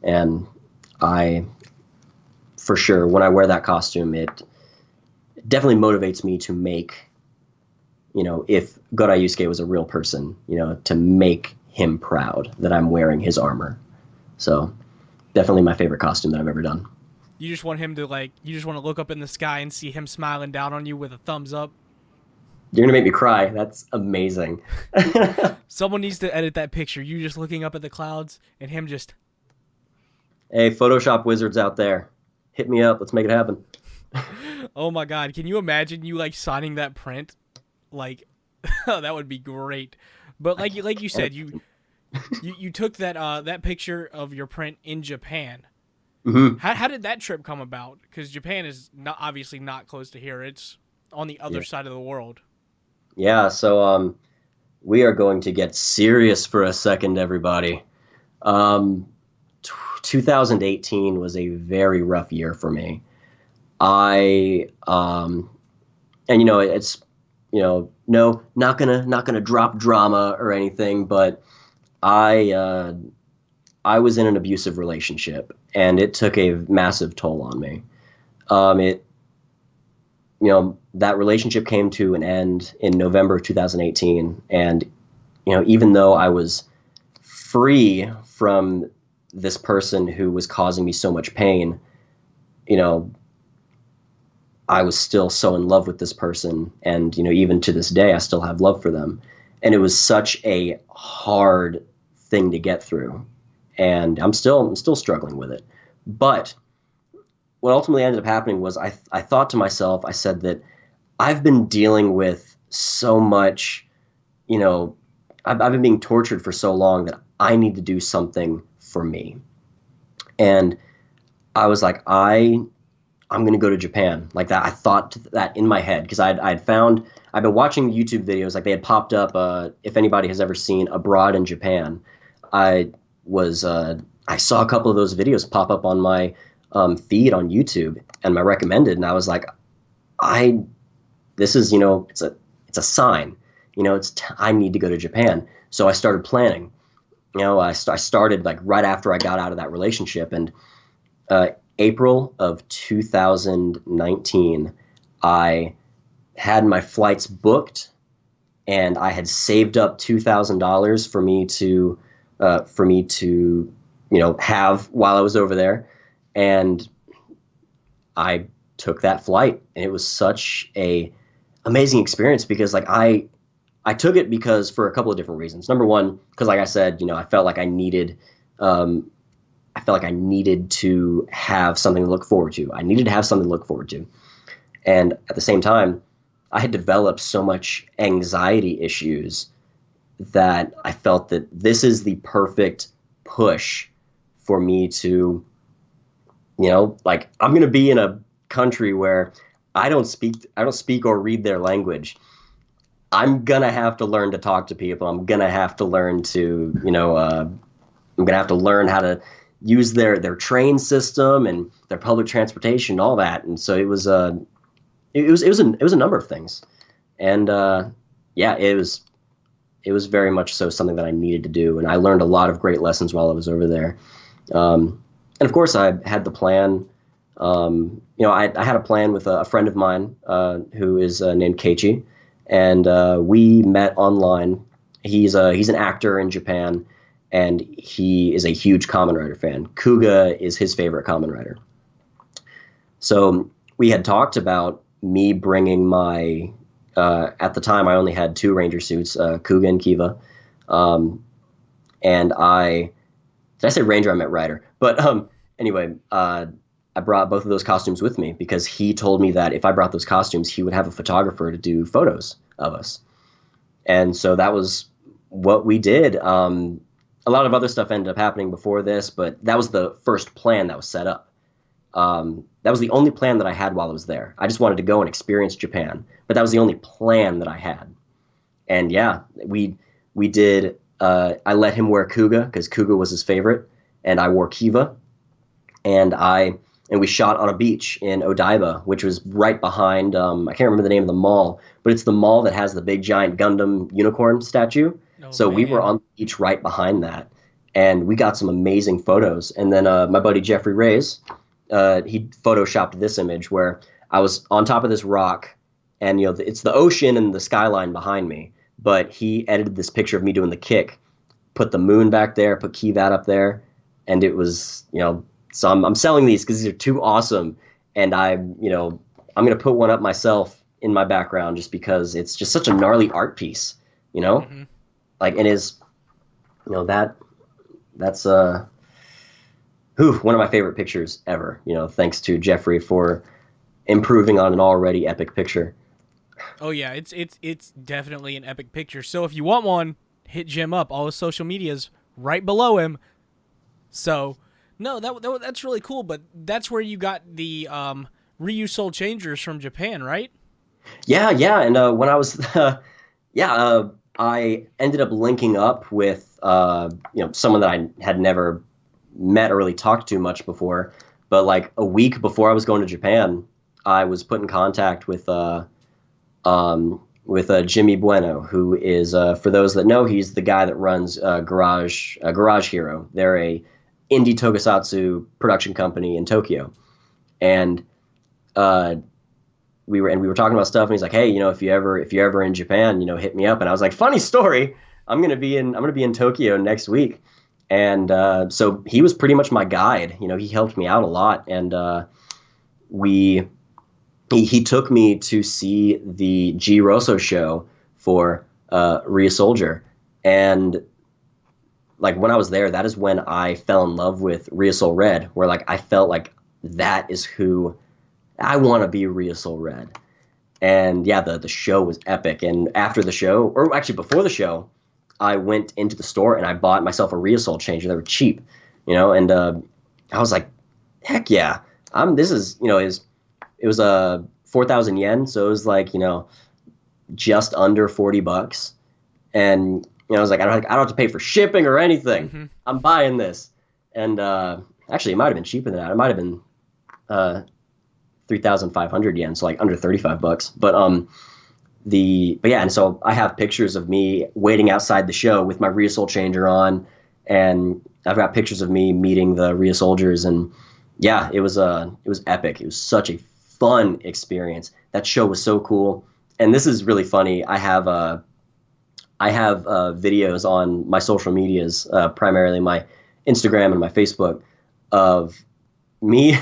And I, for sure, when I wear that costume, it definitely motivates me to make, if Godai Yusuke was a real person, to make him proud that I'm wearing his armor. So definitely my favorite costume that I've ever done. You just want him to like. You just want to look up in the sky and see him smiling down on you with a thumbs up. You're gonna make me cry. That's amazing. Someone needs to edit that picture. You just looking up at the clouds and him just. Hey, Photoshop wizards out there, hit me up. Let's make it happen. Oh my god! Can you imagine you like signing that print? Like, that would be great. But like you said, you took that picture of your print in Japan. Hmm. How did that trip come about? Because Japan is not obviously not close to here. It's on the other Yeah. side of the world. Yeah. So we are going to get serious for a second, everybody. Um, 2018 was a very rough year for me. I and it's no, not gonna drop drama or anything, but I I was in an abusive relationship and it took a massive toll on me. It that relationship came to an end in November of 2018, and even though I was free from this person who was causing me so much pain, you know, I was still so in love with this person, and even to this day, I still have love for them. And it was such a hard thing to get through, and I'm still struggling with it. But what ultimately ended up happening was I thought to myself, I said that I've been dealing with so much, you know, I've been being tortured for so long that I need to do something for me. And I was like, I'm going to go to Japan like that. I thought that in my head because I'd been watching YouTube videos like they had popped up. If anybody has ever seen Abroad in Japan, I was I saw a couple of those videos pop up on my feed on YouTube and my recommended, and I was like, I this is it's a sign. I need to go to Japan. So I started planning. I started like right after I got out of that relationship, and uh, April of 2019, I had my flights booked, and I had saved up $2,000 for me to have while I was over there, and I took that flight, and it was such a amazing experience because like I took it because for a couple of different reasons. Number one, because like I said, um, I felt like I needed to have something to look forward to. I needed to have something to look forward to. And at the same time, I had developed so much anxiety issues that I felt that this is the perfect push for me to, like I'm going to be in a country where I don't speak or read their language. I'm gonna have to learn to talk to people. I'm gonna have to learn to, I'm gonna have to learn how to use their train system and their public transportation, all that. And so it was a number of things, and yeah, it was very much so something that I needed to do, and I learned a lot of great lessons while I was over there. And of course, I had the plan. I had a plan with a friend of mine who is named Keiichi, and we met online. He's an actor in Japan, and he is a huge Kamen Rider fan. Kuga is his favorite Kamen Rider. So we had talked about me bringing my. At the time, I only had two Ranger suits, Kuga and Kiva, and did I say Ranger? I meant Rider. But anyway, I brought both of those costumes with me because he told me that if I brought those costumes, he would have a photographer to do photos of us. And so that was what we did. A lot of other stuff ended up happening before this, but that was the first plan that was set up. That was the only plan that I had while I was there. I just wanted to go and experience Japan, but that was the only plan that I had. And yeah, we did. I let him wear Kuga because Kuga was his favorite, and I wore Kiva, and we shot on a beach in Odaiba, which was right behind. I can't remember the name of the mall, but it's the mall that has the big giant Gundam unicorn statue. Oh, So we were man. on the beach right behind that, and we got some amazing photos. And then my buddy Jeffrey Reyes, he photoshopped this image where I was on top of this rock, and it's the ocean and the skyline behind me. But he edited this picture of me doing the kick, put the moon back there, put Kivat up there, and it was So I'm selling these because these are too awesome, and I'm gonna put one up myself in my background just because it's just such a gnarly art piece, Mm-hmm. like it is, that's one of my favorite pictures ever. Thanks to Jeffrey for improving on an already epic picture. Oh yeah, it's definitely an epic picture. So if you want one, hit Jim up. All his social medias right below him. So no, that's really cool. But that's where you got the Ryu Soul Changers from Japan, right? Yeah, yeah, and when I was, I ended up linking up with someone that I had never met or really talked to much before. But like a week before I was going to Japan, I was put in contact with Jimmy Bueno, who is, for those that know, he's the guy that runs Garage Hero. They're a indie tokusatsu production company in Tokyo, and we were talking about stuff, and he's like, hey, if you're ever in Japan, hit me up. And I was like, funny story, I'm gonna be in Tokyo next week. And so he was pretty much my guide. He helped me out a lot, and he took me to see the G Rosso show for Rhea Soldier. And like when I was there, that is when I fell in love with Rhea Soul Red, where like I felt like that is who I want to be, Rhea Soul Red. And yeah, the show was epic. And after the show, or actually before the show, I went into the store and I bought myself a Rhea Soul changer. They were cheap, and I was like, heck yeah, this is, it was 4,000 yen. So it was like, just under $40. And, I was like, I don't have to pay for shipping or anything. Mm-hmm. I'm buying this. And actually, it might have been cheaper than that. It might have been 3,500 yen, so like under $35. But yeah, and so I have pictures of me waiting outside the show with my Rhea Soul changer on, and I've got pictures of me meeting the Rhea Soldiers, and yeah, it was epic. It was such a fun experience. That show was so cool. And this is really funny. I have videos on my social medias, primarily my Instagram and my Facebook, of me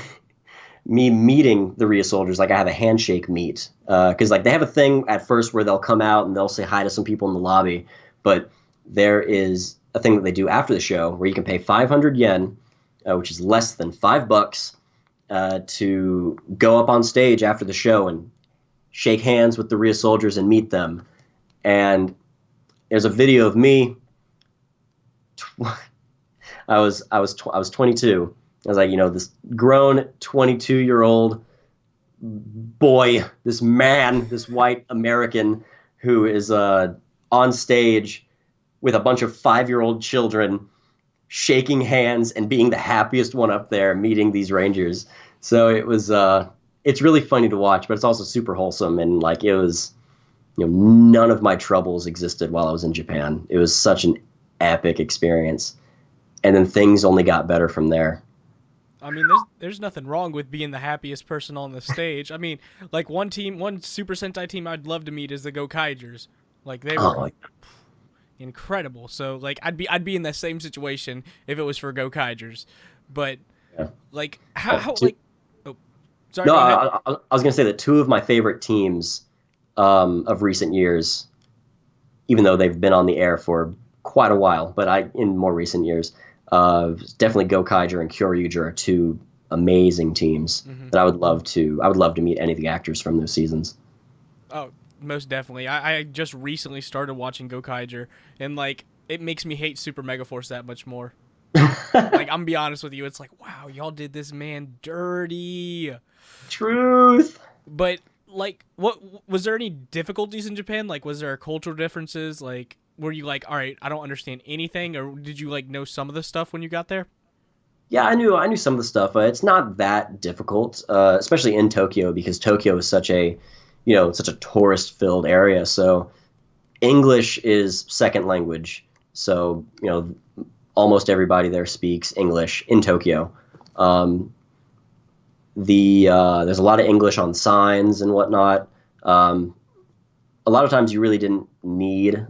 meeting the Rhea Soldiers. Like I have a handshake meet, because like they have a thing at first where they'll come out and they'll say hi to some people in the lobby, but there is a thing that they do after the show where you can pay 500 yen, which is less than $5, to go up on stage after the show and shake hands with the Rhea Soldiers and meet them. And there's a video of me. I was 22. I was like, this grown 22-year-old boy, this man, this white American who is on stage with a bunch of 5-year-old children shaking hands and being the happiest one up there meeting these Rangers. So it's really funny to watch, but it's also super wholesome. And like it was, none of my troubles existed while I was in Japan. It was such an epic experience. And then things only got better from there. I mean, there's nothing wrong with being the happiest person on the stage. I mean, like one Super Sentai team I'd love to meet is the Gokaigers. Like they were incredible. So like I'd be in that same situation if it was for Gokaigers. But yeah. like how like oh sorry. No, I was gonna say that two of my favorite teams of recent years, even though they've been on the air for quite a while, but in more recent years. Definitely Gokaiger and Kyoryuger are two amazing teams that I would love to meet any of the actors from those seasons. Oh, most definitely. I just recently started watching Gokaiger, and like it makes me hate Super Megaforce that much more. Like I'm gonna be honest with you, it's like wow, y'all did this man dirty. Truth. But like, what was there any difficulties in Japan? Like, was there cultural differences? Like, were you like, all right, I don't understand anything, or did you like know some of the stuff when you got there? Yeah, I knew some of the stuff. It's not that difficult, especially in Tokyo, because Tokyo is such a tourist-filled area. So English is second language. So almost everybody there speaks English in Tokyo. There's a lot of English on signs and whatnot. A lot of times you really didn't need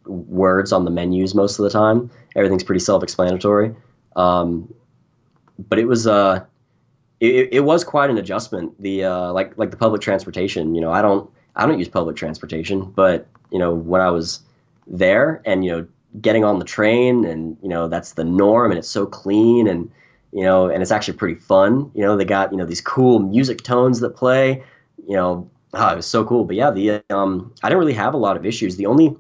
words on the menus most of the time. Everything's pretty self-explanatory. But it was it was quite an adjustment. Like the public transportation. I don't use public transportation, but when I was there and getting on the train and that's the norm and it's so clean and and it's actually pretty fun. They got these cool music tones that play. It was so cool. But yeah, I didn't really have a lot of issues. The only,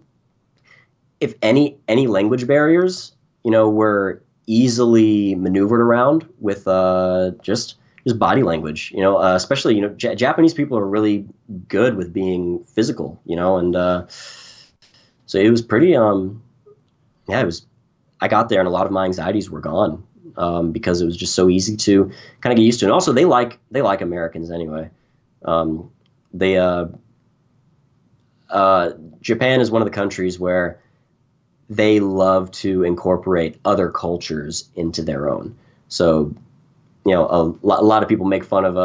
if any language barriers, were easily maneuvered around with just body language. Especially Japanese people are really good with being physical. And so it was pretty. It was. I got there and a lot of my anxieties were gone because it was just so easy to kind of get used to. And also, they like Americans anyway. Japan is one of the countries where they love to incorporate other cultures into their own. So, a lot of people make fun of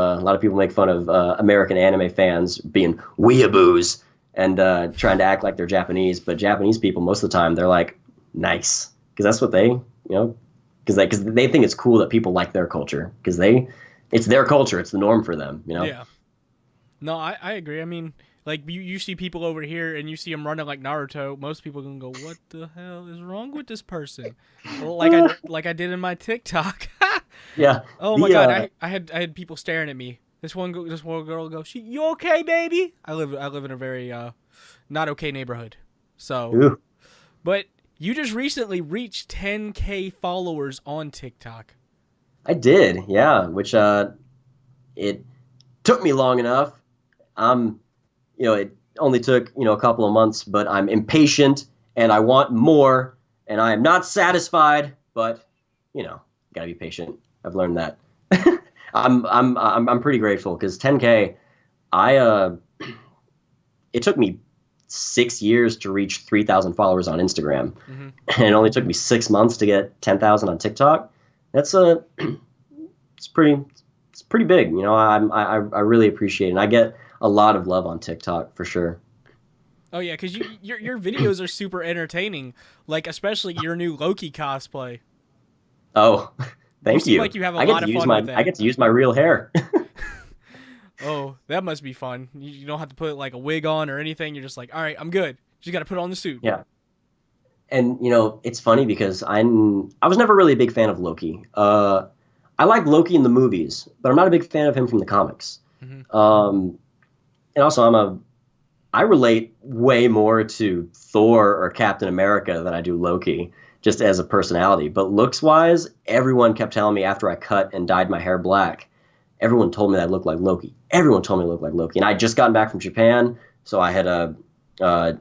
American anime fans being weeaboos and trying to act like they're Japanese. But Japanese people, most of the time, they're like nice because that's what they, because they think it's cool that people like their culture because it's their culture, it's the norm for them. Yeah. No, I agree. I mean, like you see people over here and you see them running like Naruto. Most people can go, "What the hell is wrong with this person?" Well, like I did in my TikTok. Yeah. Oh my God, I had people staring at me. This one girl goes, "You okay, baby?" I live in a very not okay neighborhood. So, Ooh. But you just recently reached 10K followers on TikTok. I did, yeah. Which it took me long enough. It only took, a couple of months, but I'm impatient and I want more and I am not satisfied, but, gotta be patient. I've learned that. I'm pretty grateful because 10K, it took me 6 years to reach 3,000 followers on Instagram and it only took me 6 months to get 10,000 on TikTok. That's it's pretty big. I really appreciate it. And I get a lot of love on TikTok for sure. Oh yeah, because your videos are super entertaining. Like especially your new Loki cosplay. Oh, thank you. Seem like you have a lot of fun with that. I get to use my real hair. Oh, that must be fun. You don't have to put like a wig on or anything. You're just like, all right, I'm good. Just got to put on the suit. Yeah. And it's funny because I was never really a big fan of Loki. I like Loki in the movies, but I'm not a big fan of him from the comics. And also I relate way more to Thor or Captain America than I do Loki, just as a personality. But looks-wise, everyone kept telling me after I cut and dyed my hair black, everyone told me that I looked like Loki. Everyone told me I looked like Loki. And I'd just gotten back from Japan, so I had uh,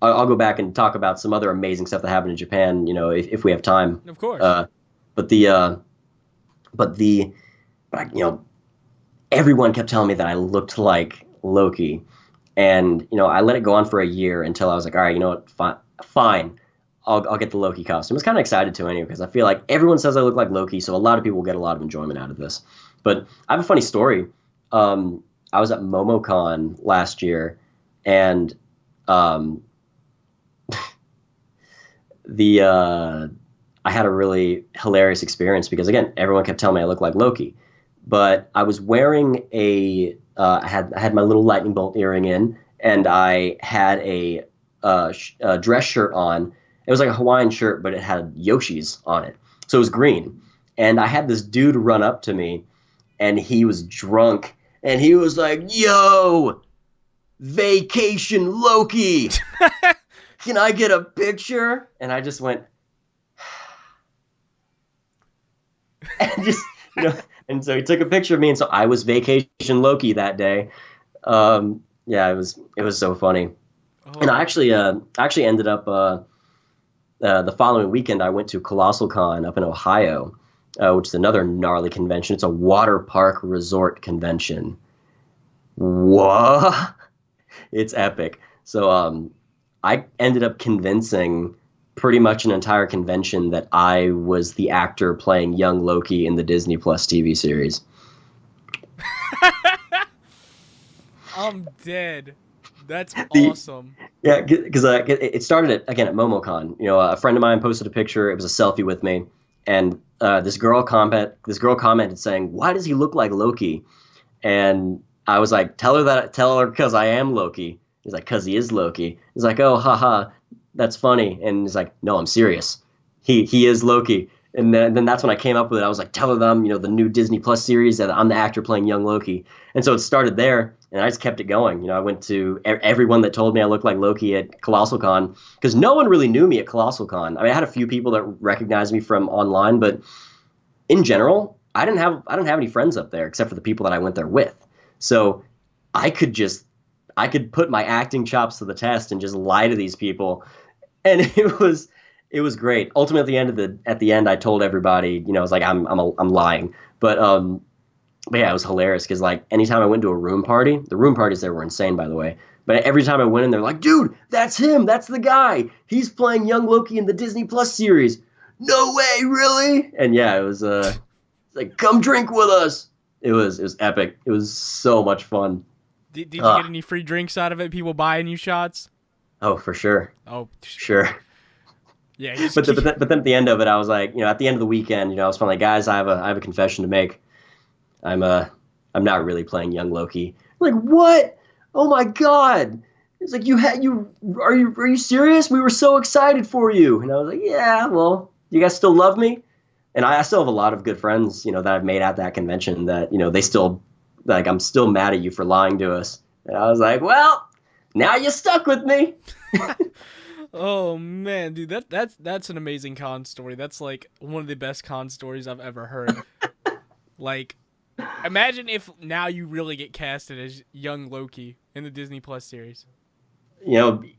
I'll go back and talk about some other amazing stuff that happened in Japan, if we have time. Of course. Uh, but the but the everyone kept telling me that I looked like Loki, and I let it go on for a year until I was like, all right, you know what, fine. I'll get the Loki costume. I was kind of excited to anyway because I feel like everyone says I look like Loki, so a lot of people will get a lot of enjoyment out of this. But I have a funny story. I was at MomoCon last year, and um, the I had a really hilarious experience because again, everyone kept telling me I look like Loki, but I was wearing I had my little lightning bolt earring in, and I had a dress shirt on. It was like a Hawaiian shirt, but it had Yoshi's on it, so it was green. And I had this dude run up to me, and he was drunk, and he was like, "Yo, Vacation Loki, can I get a picture?" And I just went, and just and so he took a picture of me, and so I was Vacation Loki that day. Yeah, it was so funny. And Oh, I actually ended up the following weekend I went to Colossal Con up in Ohio, which is another gnarly convention. It's a water park resort convention. What? It's epic. So I ended up convincing pretty much an entire convention that I was the actor playing young Loki in the Disney Plus TV series. I'm dead. That's The awesome. Yeah, because it started again at MomoCon. A friend of mine posted a picture. It was a selfie with me, and this girl commented saying, "Why does he look like Loki?" And I was like, tell her because I am Loki." He's like, "Cause he is Loki." He's like, "Oh, haha, that's funny." And he's like, "No, I'm serious. He is Loki." And then that's when I came up with it. I was like, "Tell her them, the new Disney Plus series that I'm the actor playing young Loki." And so it started there, and I just kept it going. I went to everyone that told me I looked like Loki at Colossal Con because no one really knew me at Colossal Con. I mean, I had a few people that recognized me from online, but in general, I didn't have any friends up there except for the people that I went there with. So I could just I could put my acting chops to the test and just lie to these people, and it was great. Ultimately, at the end, I told everybody, I was like, I'm lying, but yeah, it was hilarious because like anytime I went to a room party, the room parties there were insane, by the way. But every time I went in, they're like, "Dude, that's him. That's the guy. He's playing young Loki in the Disney Plus series." No way, really? And yeah, it was it's like, "Come drink with us." It was epic. It was so much fun. Did you Uh, get any free drinks out of it? People buying you shots? oh, for sure, Oh, sure. yeah. Just But then at the end of it, I was like, at the end of the weekend, I was finally like, "Guys, I have a confession to make. I'm uh I'm not really playing young Loki." Like, what? Oh my god! It's like, are you serious? We were so excited for you. And I was like, "Yeah, well, you guys still love me?" And I still have a lot of good friends, that I've made at that convention that, they still, like, I'm still mad at you for lying to us. And I was like, "Well, now you're stuck with me." oh man, dude, that's an amazing con story. That's like one of the best con stories I've ever heard. Like, imagine if now you really get casted as young Loki in the Disney Plus series.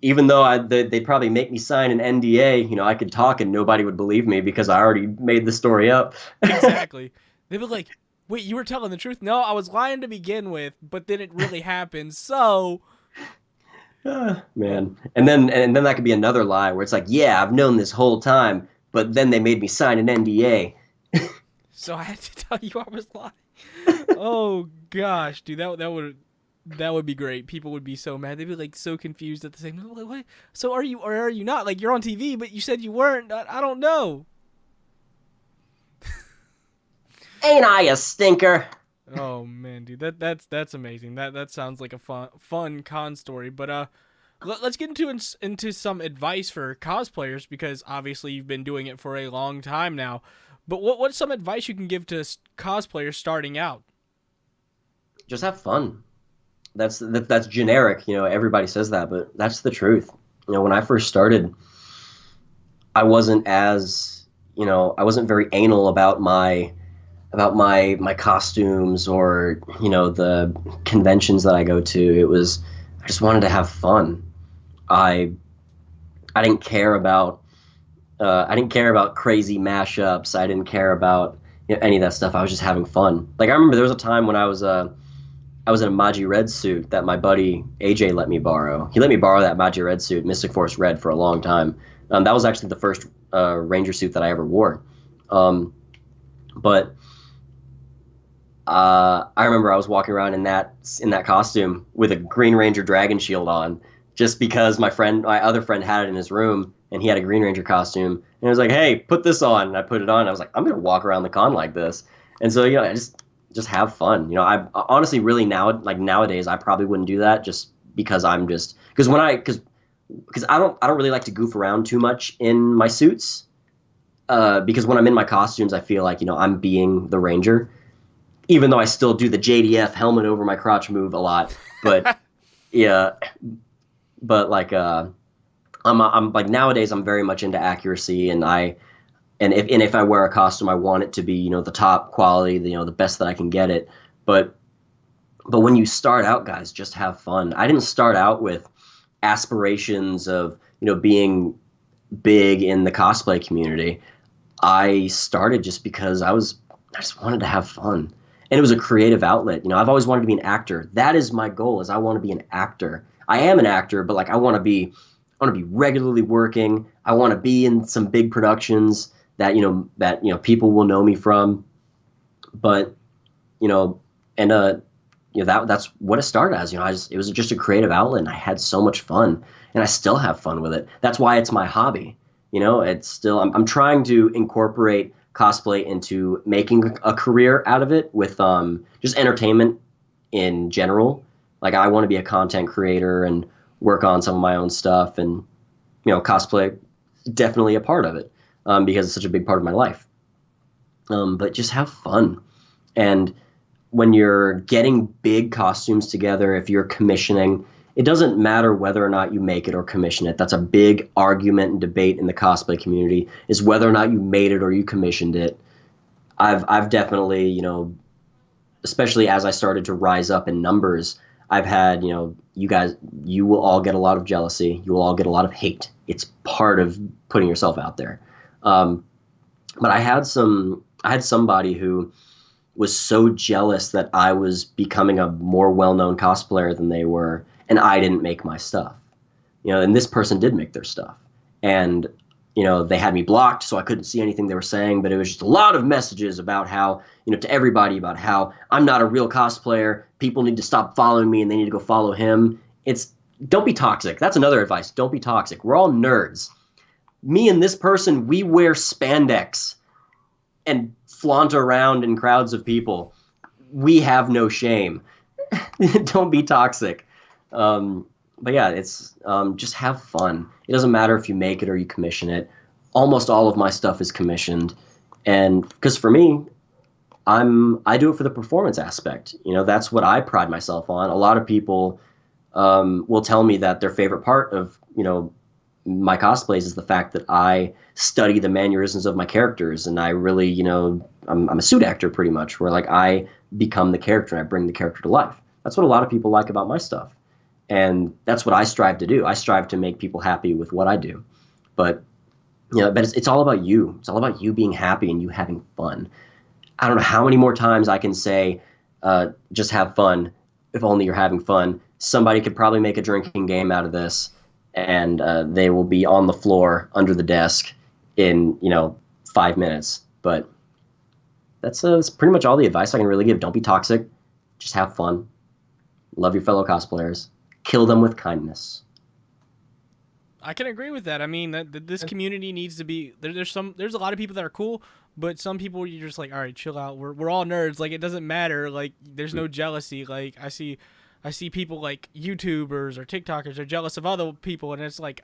Even though they'd probably make me sign an NDA, I could talk and nobody would believe me because I already made the story up. Exactly. They'd be like, "Wait, you were telling the truth?" "No, I was lying to begin with, but then it really happened." So, oh, Man. And then that could be another lie where it's like, "Yeah, I've known this whole time, but then they made me sign an NDA." so I had to tell you I was lying. Oh gosh, dude, that would be great. People would be so mad. They'd be like so confused at the same time. Like, what? So are you or are you not? Like, you're on TV, but you said you weren't. I don't know. Ain't I a stinker? Oh man, dude, that's amazing. That sounds like a fun con story. But let's get into some advice for cosplayers because obviously you've been doing it for a long time now. But what's some advice you can give to cosplayers starting out? Just have fun. That's generic, everybody says that, but that's the truth. When I first started, I wasn't very anal about my costumes or the conventions that I go to. I just wanted to have fun. I I didn't care about crazy mashups. I didn't care about any of that stuff. I was just having fun. Like I remember there was a time when I was in a Maji Red suit that my buddy AJ let me borrow. He let me borrow that Maji Red suit, Mystic Force Red, for a long time. That was actually the first Ranger suit that I ever wore. But I remember I was walking around in that costume with a Green Ranger Dragon Shield on, just because my other friend, had it in his room, and he had a Green Ranger costume, and I was like, "Hey, put this on." And I put it on. And I was like, "I'm gonna walk around the con like this," and so I just have fun. I honestly really nowadays I probably wouldn't do that, just because because I don't really like to goof around too much in my suits. Because when I'm in my costumes, I feel like I'm being the Ranger, even though I still do the JDF helmet over my crotch move a lot. But yeah, but I'm like, nowadays I'm very much into accuracy, and if I wear a costume, I want it to be the top quality, the best that I can get it. But when you start out, guys, just have fun. I didn't start out with aspirations of being big in the cosplay community. I started just because I just wanted to have fun, and it was a creative outlet. I've always wanted to be an actor. That is my goal. Is I want to be an actor. I am an actor, but I want to be regularly working. I want to be in some big productions that people will know me from. But that's what it started as. It was just a creative outlet, and I had so much fun, and I still have fun with it. That's why it's my hobby. It's still, I'm trying to incorporate cosplay into making a career out of it, with just entertainment in general. Like, I want to be a content creator and work on some of my own stuff, and cosplay definitely a part of it, because it's such a big part of my life. But just have fun. And when you're getting big costumes together, if you're commissioning, it doesn't matter whether or not you make it or commission it. That's a big argument and debate in the cosplay community, is whether or not you made it or you commissioned it. I've definitely, especially as I started to rise up in numbers, I've had, you will all get a lot of jealousy. You will all get a lot of hate. It's part of putting yourself out there. But I had somebody who was so jealous that I was becoming a more well-known cosplayer than they were, and I didn't make my stuff. And this person did make their stuff. And, they had me blocked, so I couldn't see anything they were saying, but it was just a lot of messages about how, to everybody, about how I'm not a real cosplayer. People need to stop following me, and they need to go follow him. Don't be toxic. That's another advice. Don't be toxic. We're all nerds. Me and this person, we wear spandex and flaunt around in crowds of people. We have no shame. Don't be toxic. But yeah, it's just have fun. It doesn't matter if you make it or you commission it. Almost all of my stuff is commissioned, and because for me, I do it for the performance aspect. That's what I pride myself on. A lot of people will tell me that their favorite part of my cosplays is the fact that I study the mannerisms of my characters, and I really I'm a suit actor pretty much, where I become the character and I bring the character to life. That's what a lot of people like about my stuff. And that's what I strive to do. I strive to make people happy with what I do. But it's all about you. It's all about you being happy and you having fun. I don't know how many more times I can say, just have fun, if only you're having fun. Somebody could probably make a drinking game out of this, and they will be on the floor under the desk in 5 minutes. But that's pretty much all the advice I can really give. Don't be toxic. Just have fun. Love your fellow cosplayers. Kill them with kindness. I can agree with that. I mean, this community needs to be there's a lot of people that are cool, but some people you're just like, all right, chill out. We're all nerds. It doesn't matter. There's no jealousy. I see people like YouTubers or TikTokers are jealous of other people, and it's like,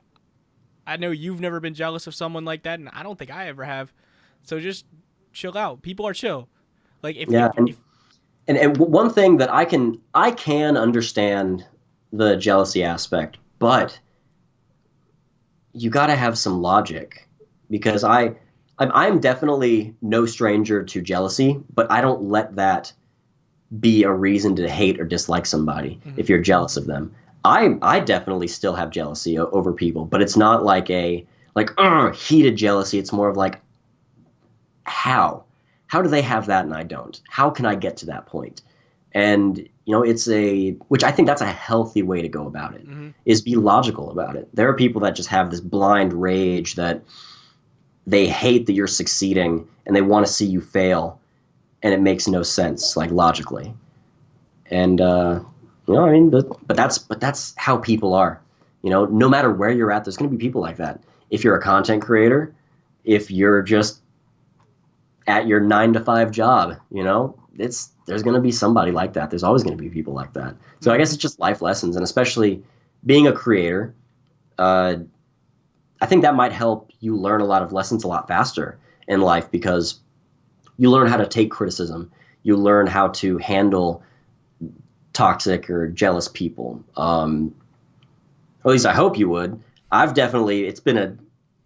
I know you've never been jealous of someone like that, and I don't think I ever have. So just chill out. People are chill. And one thing that I can understand the jealousy aspect, but you got to have some logic, because I'm definitely no stranger to jealousy, but I don't let that be a reason to hate or dislike somebody. Mm-hmm. If you're jealous of them, I definitely still have jealousy over people, but it's not like a like heated jealousy. It's more of like how how do they have that and I don't? How can I get to that point? And it's a which I think that's a healthy way to go about it Hmm. is be logical about it. There are people that just have this blind rage that they hate that you're succeeding and they want to see you fail, and it makes no sense like logically. And I mean, but that's how people are. No matter where you're at, there's going to be people like that. If you're a content creator, if you're just at your 9 to 5 job, it's there's going to be somebody like that. There's always going to be people like that. So I guess Hmm. it's just life lessons, and especially being a creator, uh, I think that might help you learn a lot of lessons a lot faster in life because you learn how to take criticism. You learn how to handle toxic or jealous people. Or at least I hope you would. It's been a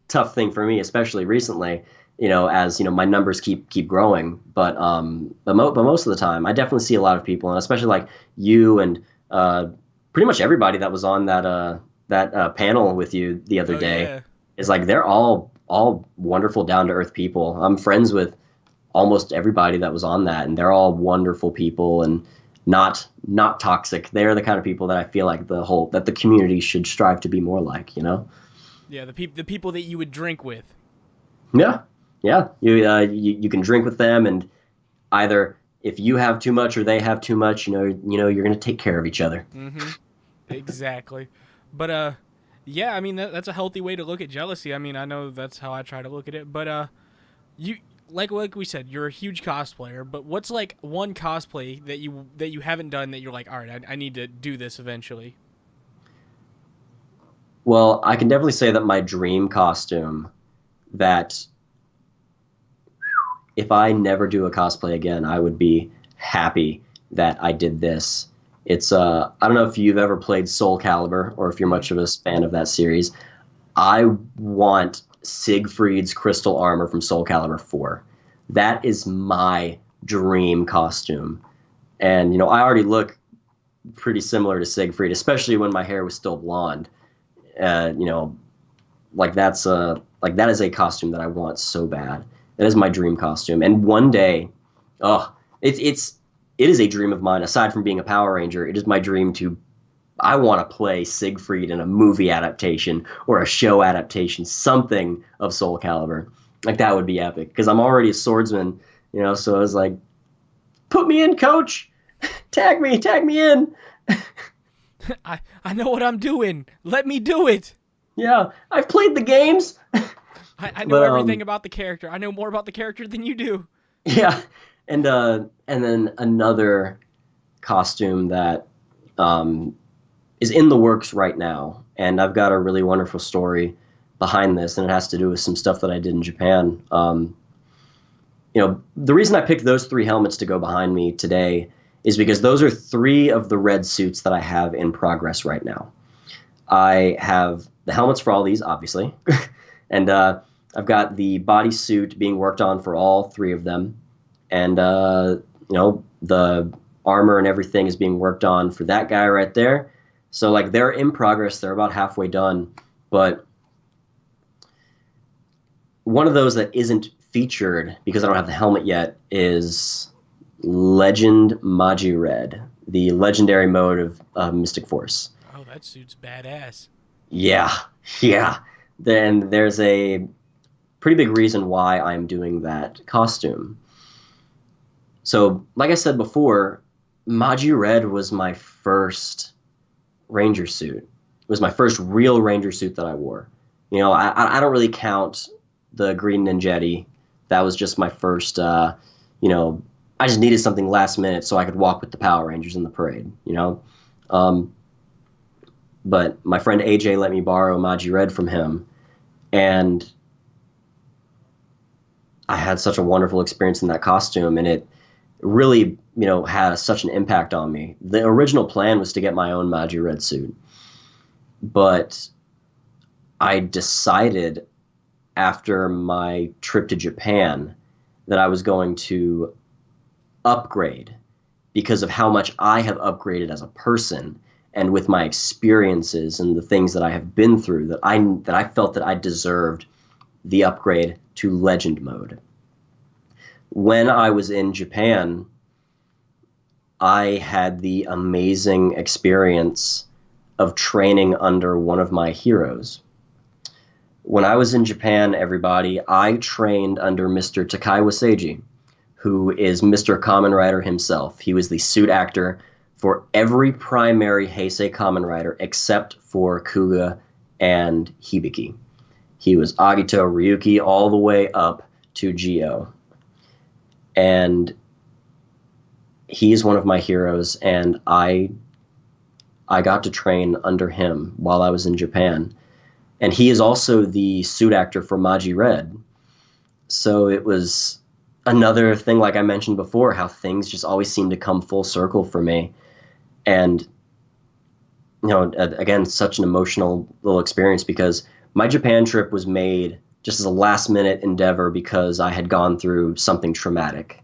tough thing for me, especially recently, as my numbers keep growing. But most of the time, I definitely see a lot of people, and especially like you and pretty much everybody that was on that panel with you the other Oh day yeah. is like they're all wonderful, down to earth people. I'm friends with almost everybody that was on that, and they're all wonderful people and not toxic. They're the kind of people that I feel like the community should strive to be more like. Yeah, the people that you would drink with. Yeah, yeah. You can drink with them, and either if you have too much or they have too much, you're gonna take care of each other. Hmm. Exactly. But yeah, I mean that's a healthy way to look at jealousy. I mean, I know that's how I try to look at it. But you like we said, you're a huge cosplayer. But what's like one cosplay that you haven't done that you're like, all right, I need to do this eventually. Well, I can definitely say that my dream costume that if I never do a cosplay again, I would be happy that I did this. It's I don't know if you've ever played Soul Calibur or if you're Mm. much of a fan of that series. I want Siegfried's crystal armor from Soul Calibur 4. That is my dream costume. And I already look pretty similar to Siegfried, especially when my hair was still blonde. Uh, you know, like that is a costume that I want so bad. That is my dream costume. And one day, oh, it is a dream of mine. Aside from being a Power Ranger, it is my dream to I want to play Siegfried in a movie adaptation or a show adaptation, something of Soul Calibur. Like that would be epic because I'm already a swordsman, So I was like, put me in, coach. Tag me in. I know what I'm doing. Let me do it. Yeah, I've played the games. I know But everything about the character. I know more about the character than you do. yeah, and then another costume that um is in the works right now, and I've got a really wonderful story behind this, and it has to do with some stuff that I did in Japan. The reason I picked those three helmets to go behind me today is because those are three of the red suits that I have in progress right now. I have the helmets for all these, obviously, and I've got the bodysuit being worked on for all three of them, and the armor and everything is being worked on for that guy right there. So like they're in progress, they're about halfway done, but one of those that isn't featured because I don't have the helmet yet is Legend Magi Red, the legendary mode of Mystic Force. Oh, that suit's badass. Yeah, yeah. Then there's a pretty big reason why I'm doing that costume. So, like I said before, Magi Red was my first Ranger suit. It was my first real Ranger suit that I wore. I don't really count the Green Ninjetti. That was just my first. You know, I just needed something last minute so I could walk with the Power Rangers in the parade. Um, but my friend AJ let me borrow Magi Red from him, and I had such a wonderful experience in that costume, and it really, had such an impact on me. The original plan was to get my own Magi Red suit, but I decided after my trip to Japan that I was going to upgrade because of how much I have upgraded as a person and with my experiences and the things that I have been through, that I felt that I deserved the upgrade to legend mode. When I was in Japan, I had the amazing experience of training under one of my heroes. When I was in Japan, everybody, I trained under Mr. Takaiwa Seiji, who is Mr. Kamen Rider himself. He was the suit actor for every primary Heisei Kamen Rider except for Kuga and Hibiki. He was Agito, Ryuki, all the way up to Gio. And he's one of my heroes, and I got to train under him while I was in Japan. And he is also the suit actor for Maji Red. So it was another thing, like I mentioned before, how things just always seem to come full circle for me. And, you know, again, such an emotional little experience, because my Japan trip was made just as a last-minute endeavor because I had gone through something traumatic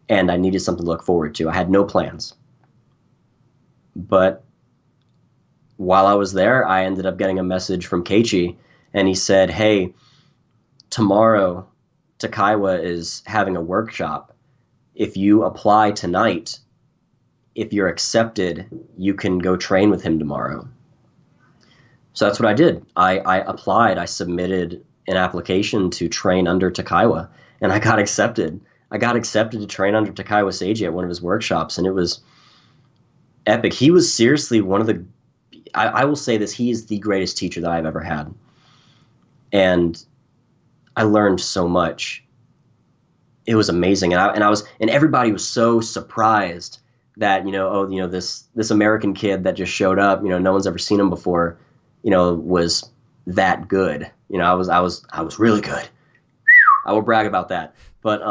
and I needed something to look forward to. I had no plans. But while I was there, I ended up getting a message from Keiichi, and he said, hey, tomorrow Takaiwa is having a workshop. If you apply tonight, if you're accepted, you can go train with him tomorrow. So that's what I did. I applied. I submitted an application to train under Takaiwa, and I got accepted. I got accepted to train under Takaiwa Seiji at one of his workshops, and it was epic. He was seriously one of the, I will say this, he is the greatest teacher that I've ever had. And I learned so much. It was amazing. And everybody was so surprised that, this American kid that just showed up, no one's ever seen him before, was that good. I was really good. I will brag about that. But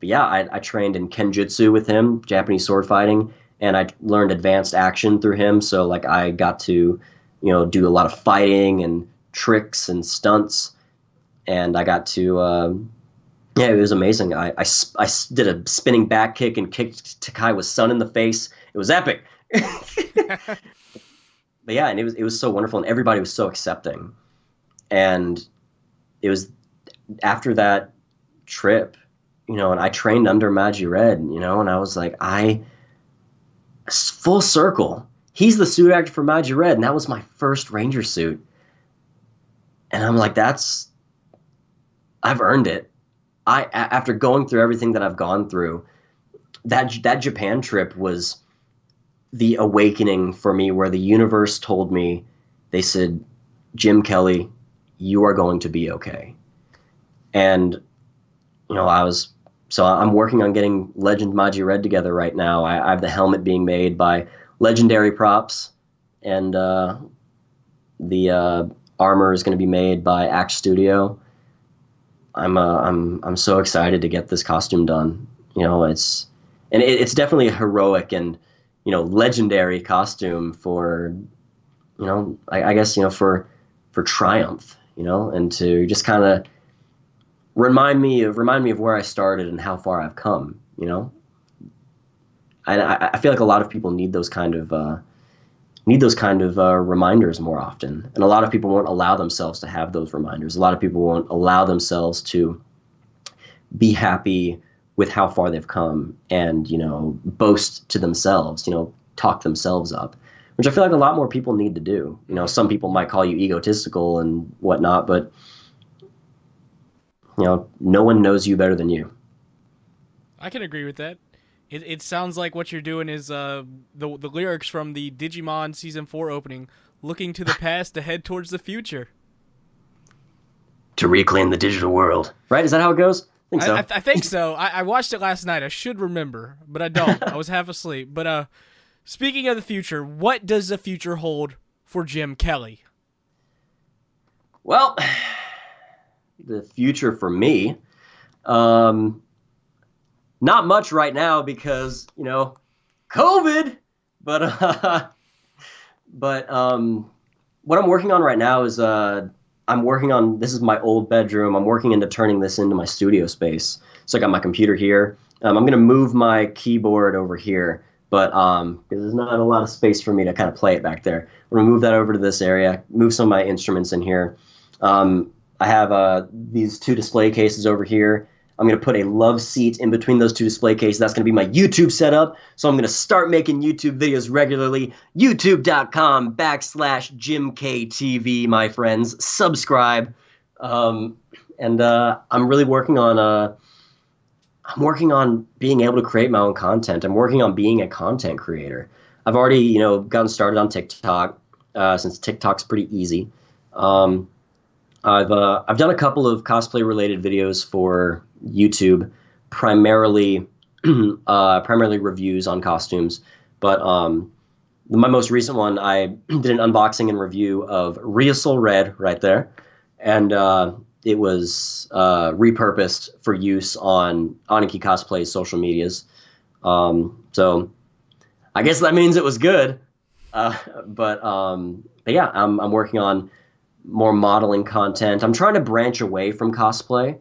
yeah, I trained in Kenjutsu with him, Japanese sword fighting, and I learned advanced action through him. So like I got to, do a lot of fighting and tricks and stunts, and I got to, yeah, it was amazing. I did a spinning back kick and kicked Takaiwa's son in the face. It was epic. But yeah, and it was so wonderful, and everybody was so accepting. And it was after that trip, and I trained under Maji Red, and I was like, full circle. He's the suit actor for Maji Red, and that was my first Ranger suit. And I'm like, I've earned it. After going through everything that I've gone through, that Japan trip was the awakening for me, where the universe told me, they said, Jim Kelley, you are going to be okay. And, I'm working on getting Legend Maji Red together right now. I have the helmet being made by Legendary Props, and the armor is going to be made by Axe Studio. I'm so excited to get this costume done. It's definitely a heroic and legendary costume for I guess for triumph, and to just kind of remind me of where I started and how far I've come. And I feel like a lot of people need those kind of reminders more often, and a lot of people won't allow themselves to have those reminders. A lot of people won't allow themselves to be happy with how far they've come, and boast to themselves, talk themselves up, which I feel like a lot more people need to do. Some people might call you egotistical and whatnot, but no one knows you better than you. I can agree with that. It sounds like what you're doing is the lyrics from the Digimon Season 4 opening, looking to the past to head towards the future. To reclaim the digital world. Right? Is that how it goes? I think so. I think so. I watched it last night. I should remember, but I don't. I was half asleep. But speaking of the future, what does the future hold for Jim Kelley? Well, the future for me, not much right now because, COVID, but what I'm working on right now is, this is my old bedroom. I'm working into turning this into my studio space. So I got my computer here. I'm going to move my keyboard over here. but because there's not a lot of space for me to kind of play it back there. I'm gonna move that over to this area, move some of my instruments in here. I have these two display cases over here. I'm going to put a love seat in between those two display cases. That's going to be my YouTube setup. So I'm going to start making YouTube videos regularly. YouTube.com/JimKTV, my friends. Subscribe. And I'm really working on being able to create my own content. I'm working on being a content creator. I've already, gotten started on TikTok, since TikTok's pretty easy. I've done a couple of cosplay related videos for YouTube, primarily reviews on costumes. But my most recent one, I did an unboxing and review of Ryusel Red right there, and it was repurposed for use on Aniki Cosplay's social medias. So I guess that means it was good. But yeah, I'm working on more modeling content. I'm trying to branch away from cosplay.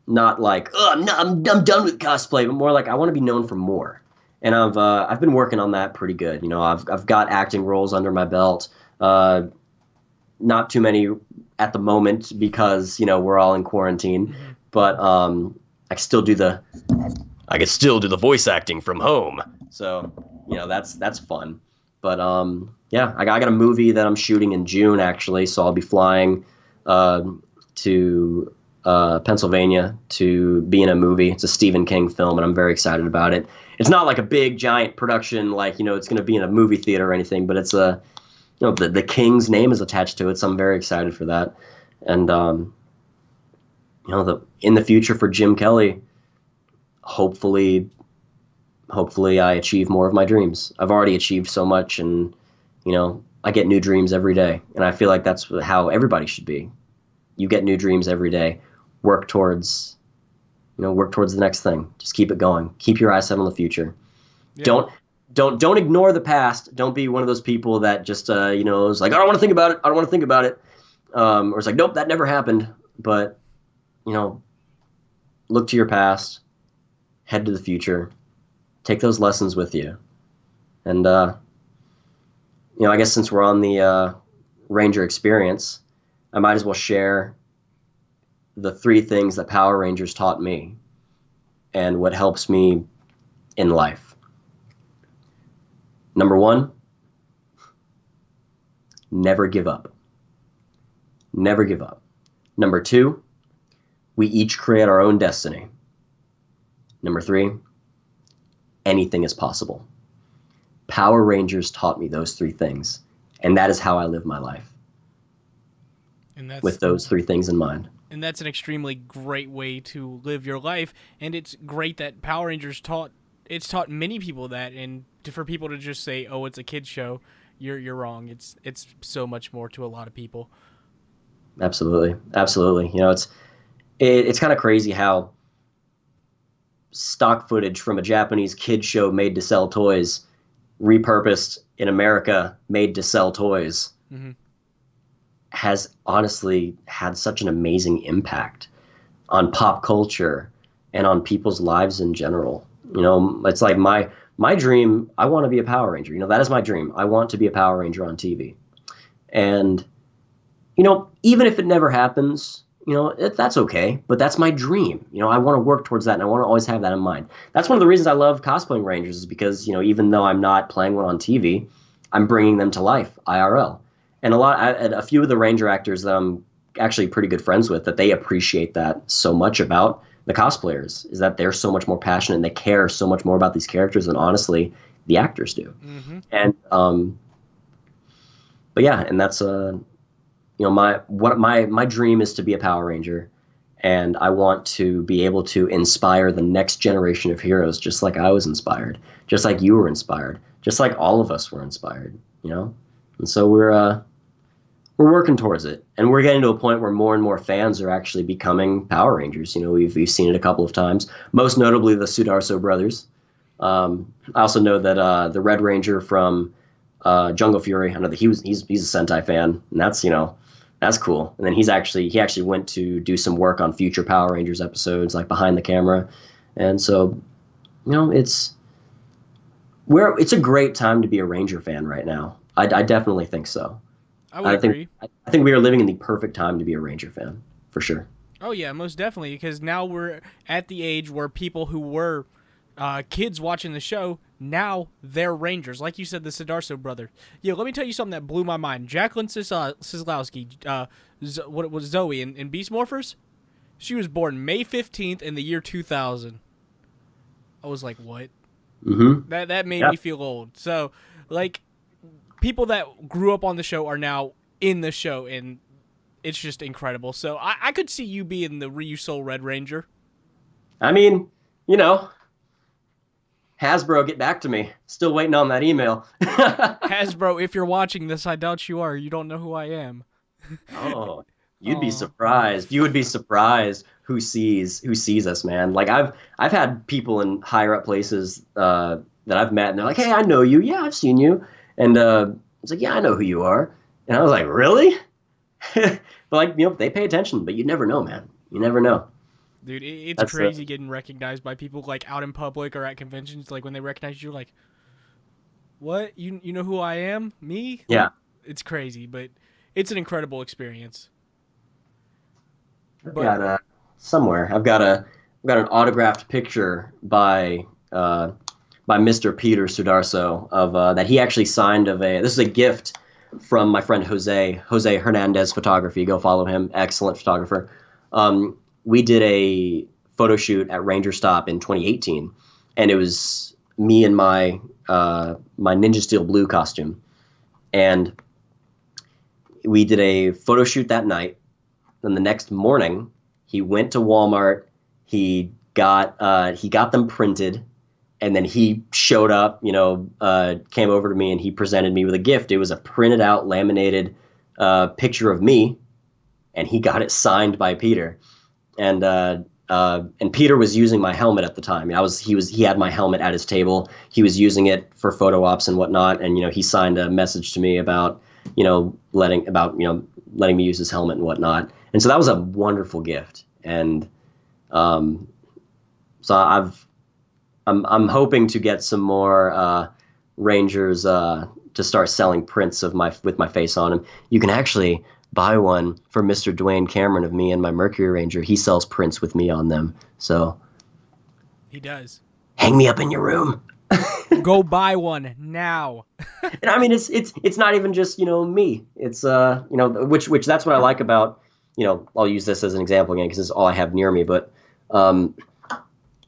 Not like, oh, no, I'm done with cosplay, but more like I want to be known for more. And I've been working on that pretty good. I've got acting roles under my belt. Not too many at the moment because we're all in quarantine. But I can still do the voice acting from home. So that's fun. But yeah, I got a movie that I'm shooting in June, actually, so I'll be flying to Pennsylvania to be in a movie. It's a Stephen King film, and I'm very excited about it. It's not like a big, giant production, like, it's going to be in a movie theater or anything, but it's the King's name is attached to it, so I'm very excited for that. And, in the future for Jim Kelley, hopefully I achieve more of my dreams. I've already achieved so much, and I get new dreams every day, and I feel like that's how everybody should be. You get new dreams every day. Work towards the next thing. Just keep it going. Keep your eyes set on the future. Yeah. Don't ignore the past. Don't be one of those people that just is like, I don't want to think about it. I don't want to think about it. Or it's like, nope, that never happened. But look to your past. Head to the future. Take those lessons with you. And, I guess since we're on the Ranger experience, I might as well share the 3 things that Power Rangers taught me and what helps me in life. Number 1, never give up. Never give up. Number 2, we each create our own destiny. Number 3, anything is possible. Power Rangers taught me those 3 things, and that is how I live my life. With those 3 things in mind. And that's an extremely great way to live your life, and it's great that Power Rangers taught many people that, and for people to just say, "Oh, it's a kids show," you're wrong. It's so much more to a lot of people. Absolutely. It's kind of crazy how stock footage from a Japanese kid show made to sell toys, repurposed in America, made to sell toys, has honestly had such an amazing impact on pop culture and on people's lives in general. It's like my dream, I want to be a Power Ranger. That is my dream. I want to be a Power Ranger on TV. And, even if it never happens, that's okay, but that's my dream. I want to work towards that, and I want to always have that in mind. That's one of the reasons I love cosplaying Rangers, is because, even though I'm not playing one on TV, I'm bringing them to life, IRL. And a few of the Ranger actors that I'm actually pretty good friends with, that they appreciate that so much about the cosplayers, is that they're so much more passionate and they care so much more about these characters than, honestly, the actors do. And but yeah, and that's my dream is to be a Power Ranger, and I want to be able to inspire the next generation of heroes, just like I was inspired, just like you were inspired, just like all of us were inspired. And so we're working towards it, and we're getting to a point where more and more fans are actually becoming Power Rangers. We've seen it a couple of times, most notably the Sudarso brothers. I also know that the Red Ranger from Jungle Fury, I know that he's a Sentai fan, and that's cool. And then he actually went to do some work on future Power Rangers episodes, like behind the camera. And so, it's a great time to be a Ranger fan right now. I definitely think so. I would agree. I think we are living in the perfect time to be a Ranger fan, for sure. Oh yeah, most definitely. Because now we're at the age where people who were kids watching the show, now they're Rangers. Like you said, the Sidarso brothers. Yeah, let me tell you something that blew my mind. Jacqueline Sislowski, what was Zoe in Beast Morphers? She was born May 15th in the year 2000. I was like, what? Mm-hmm. That made me feel old. So, like, people that grew up on the show are now in the show, and it's just incredible. So I could see you being the Ryusou Red Ranger. I mean, you know, Hasbro, get back to me. Still waiting on that email. Hasbro, if you're watching this, I doubt you are. You don't know who I am. Oh, you'd be surprised. You would be surprised who sees us, man. Like I've had people in higher up places that I've met, and they're like, "Hey, I know you. Yeah, I've seen you." And it's like, "Yeah, I know who you are." And I was like, "Really?" But like, they pay attention, but you never know, man. You never know. Dude, it's crazy getting recognized by people like out in public or at conventions. Like when they recognize you, like, what? You know who I am? Me? Yeah. It's crazy, but it's an incredible experience. I've got somewhere. I've got an autographed picture by Mr. Peter Sudarso of that he actually signed of a. This is a gift from my friend Jose Hernandez Photography. Go follow him. Excellent photographer. We did a photo shoot at Ranger Stop in 2018, and it was me in my my Ninja Steel Blue costume, and we did a photo shoot that night. Then the next morning, he went to Walmart. He got them printed, and then he showed up. Came over to me and he presented me with a gift. It was a printed out, laminated picture of me, and he got it signed by Peter. And Peter was using my helmet at the time. He had my helmet at his table. He was using it for photo ops and whatnot. And he signed a message to me about letting me use his helmet and whatnot. And so that was a wonderful gift. And so I'm hoping to get some more Rangers to start selling prints with my face on them. You can actually buy one for Mr. Dwayne Cameron of me and my Mercury Ranger. He sells prints with me on them. So he does. Hang me up in your room. Go buy one now. And I mean, it's not even just me. It's which that's what I like about I'll use this as an example again because it's all I have near me. But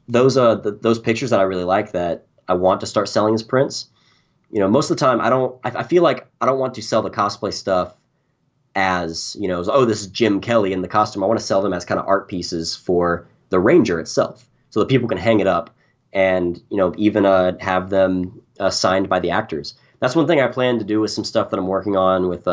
those pictures that I really like that I want to start selling as prints. Most of the time I feel like I don't want to sell the cosplay stuff as this is Jim Kelley in the costume. I want to sell them as kind of art pieces for the Ranger itself, so that people can hang it up and even have them signed by the actors. That's one thing I plan to do with some stuff that I'm working on with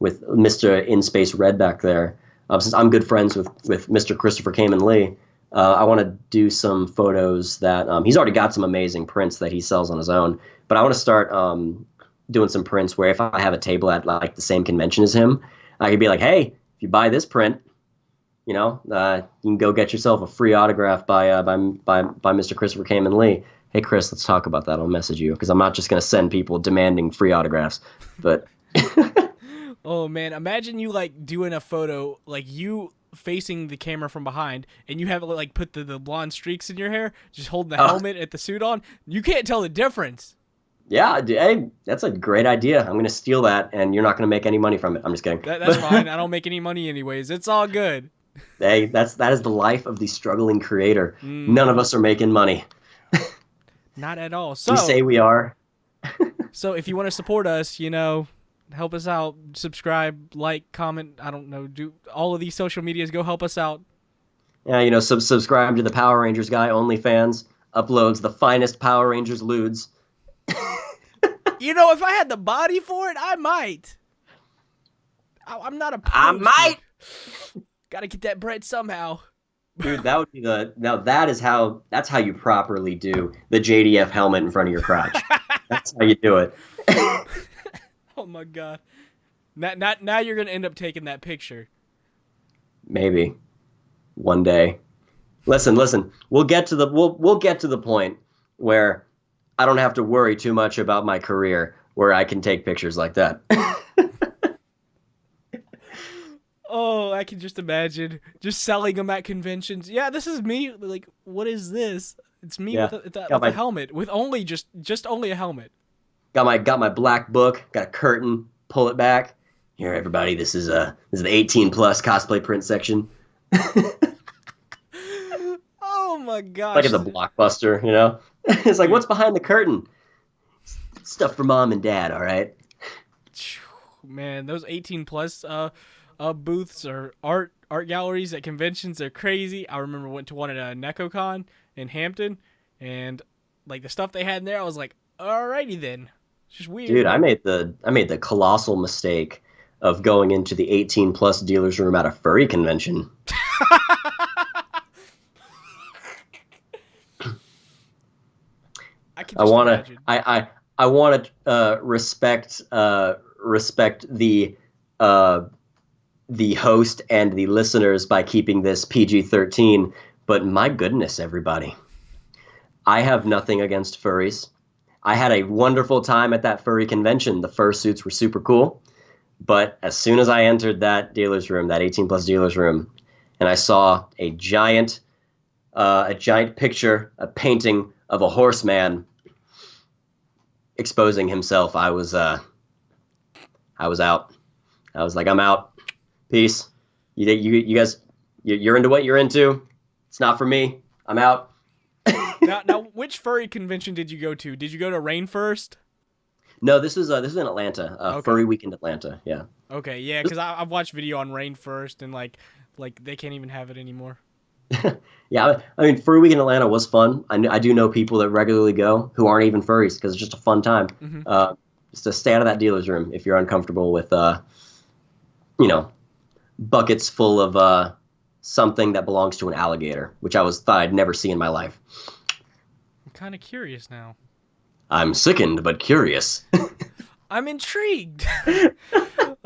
Mr. In Space Red back there. Since I'm good friends with Mr. Christopher Kamen Lee, I want to do some photos that he's already got some amazing prints that he sells on his own, but I want to start doing some prints where if I have a table at like the same convention as him, I could be like, hey, if you buy this print, you can go get yourself a free autograph by Mr. Christopher Kamen Lee. Hey, Chris, let's talk about that. I'll message you because I'm not just going to send people demanding free autographs. But oh man, imagine you like doing a photo like you facing the camera from behind, and you have like put the blonde streaks in your hair, just holding the helmet at the suit on. You can't tell the difference. Yeah, hey, that's a great idea. I'm going to steal that, and you're not going to make any money from it. I'm just kidding. That's fine. I don't make any money anyways. It's all good. Hey, that is the life of the struggling creator. None of us are making money. Not at all. So we say we are. So if you want to support us, help us out. Subscribe, like, comment. I don't know. Do all of these social medias. Go help us out. Yeah, subscribe to the Power Rangers guy. OnlyFans uploads the finest Power Rangers lewds. If I had the body for it, I might. I'm not opposed. I might. Got to get that bread somehow. Dude, that would be that's how you properly do the JDF helmet in front of your crotch. That's how you do it. Oh my god. Now you're going to end up taking that picture. Maybe one day. Listen. We'll get to the point where I don't have to worry too much about my career where I can take pictures like that. Oh, I can just imagine just selling them at conventions. Yeah, this is me. Like, what is this? It's me Yeah. Got with a my helmet, with only just only a helmet. got my black book, got a curtain, pull it back. Here, everybody, this is the 18 plus cosplay print section. Oh my Like gosh. it's a blockbuster, you know? It's like, Dude, what's behind the curtain? Stuff for mom and dad, all right? man, those 18 plus booths or art galleries at conventions are crazy. I remember went to one at NecoCon in Hampton, and like the stuff they had in there, I was like, alrighty then. It's just Dude, weird. I made the colossal mistake of going into the 18 plus dealers room at a furry convention. I can I just wanna imagine. I wanna respect uh, the host and the listeners by keeping this PG-13. But my goodness, everybody, I have nothing against furries. I had a wonderful time at that furry convention. The fursuits were super cool. But as soon as I entered that dealer's room, that 18 plus dealer's room, and I saw a giant picture, a painting of a horseman exposing himself, I was out. I was like, I'm out. Peace. You guys, you're into what you're into. It's not for me. I'm out. Now, which furry convention did you go to? Did you go to Rain first? No, this is in Atlanta. Okay. Furry Weekend Atlanta. Yeah. Okay, yeah, because I've watched video on Rain first, and like they can't even have it anymore. Yeah, I mean, Furry Week in Atlanta was fun. I do know people that regularly go who aren't even furries because it's just a fun time. Hmm. Just to stay out of that dealer's room if you're uncomfortable with, you know, buckets full of something that belongs to an alligator, which thought I'd never see in my life. I'm kind of curious now. I'm sickened but curious. I'm intrigued.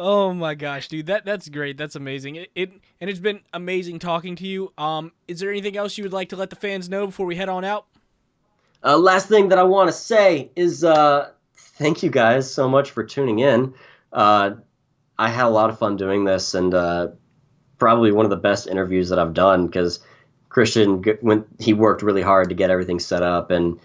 Oh my gosh, dude, that's great. That's amazing. It and it's been amazing talking to you. Is there anything else you would like to let the fans know before we head on out? Last thing that I want to say is thank you guys so much for tuning in. Uh, I had a lot of fun doing this, and probably one of the best interviews that I've done because Christian, when he worked really hard to get everything set up, and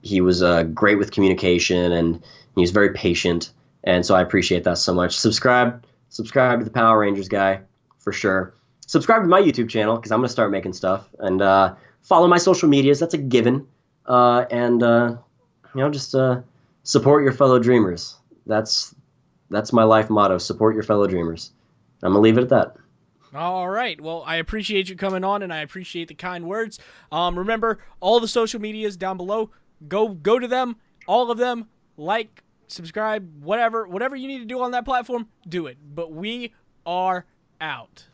he was great with communication, and he was very patient, and so I appreciate that so much. Subscribe to the Power Rangers guy for sure. Subscribe to my YouTube channel because I'm gonna start making stuff, and follow my social medias. That's a given, and just support your fellow dreamers. That's my life motto. Support your fellow dreamers. I'm gonna leave it at that. All right. Well, I appreciate you coming on, and I appreciate the kind words. Remember, all the social medias down below. Go to them, all of them. Like, subscribe, whatever you need to do on that platform, do it. But we are out.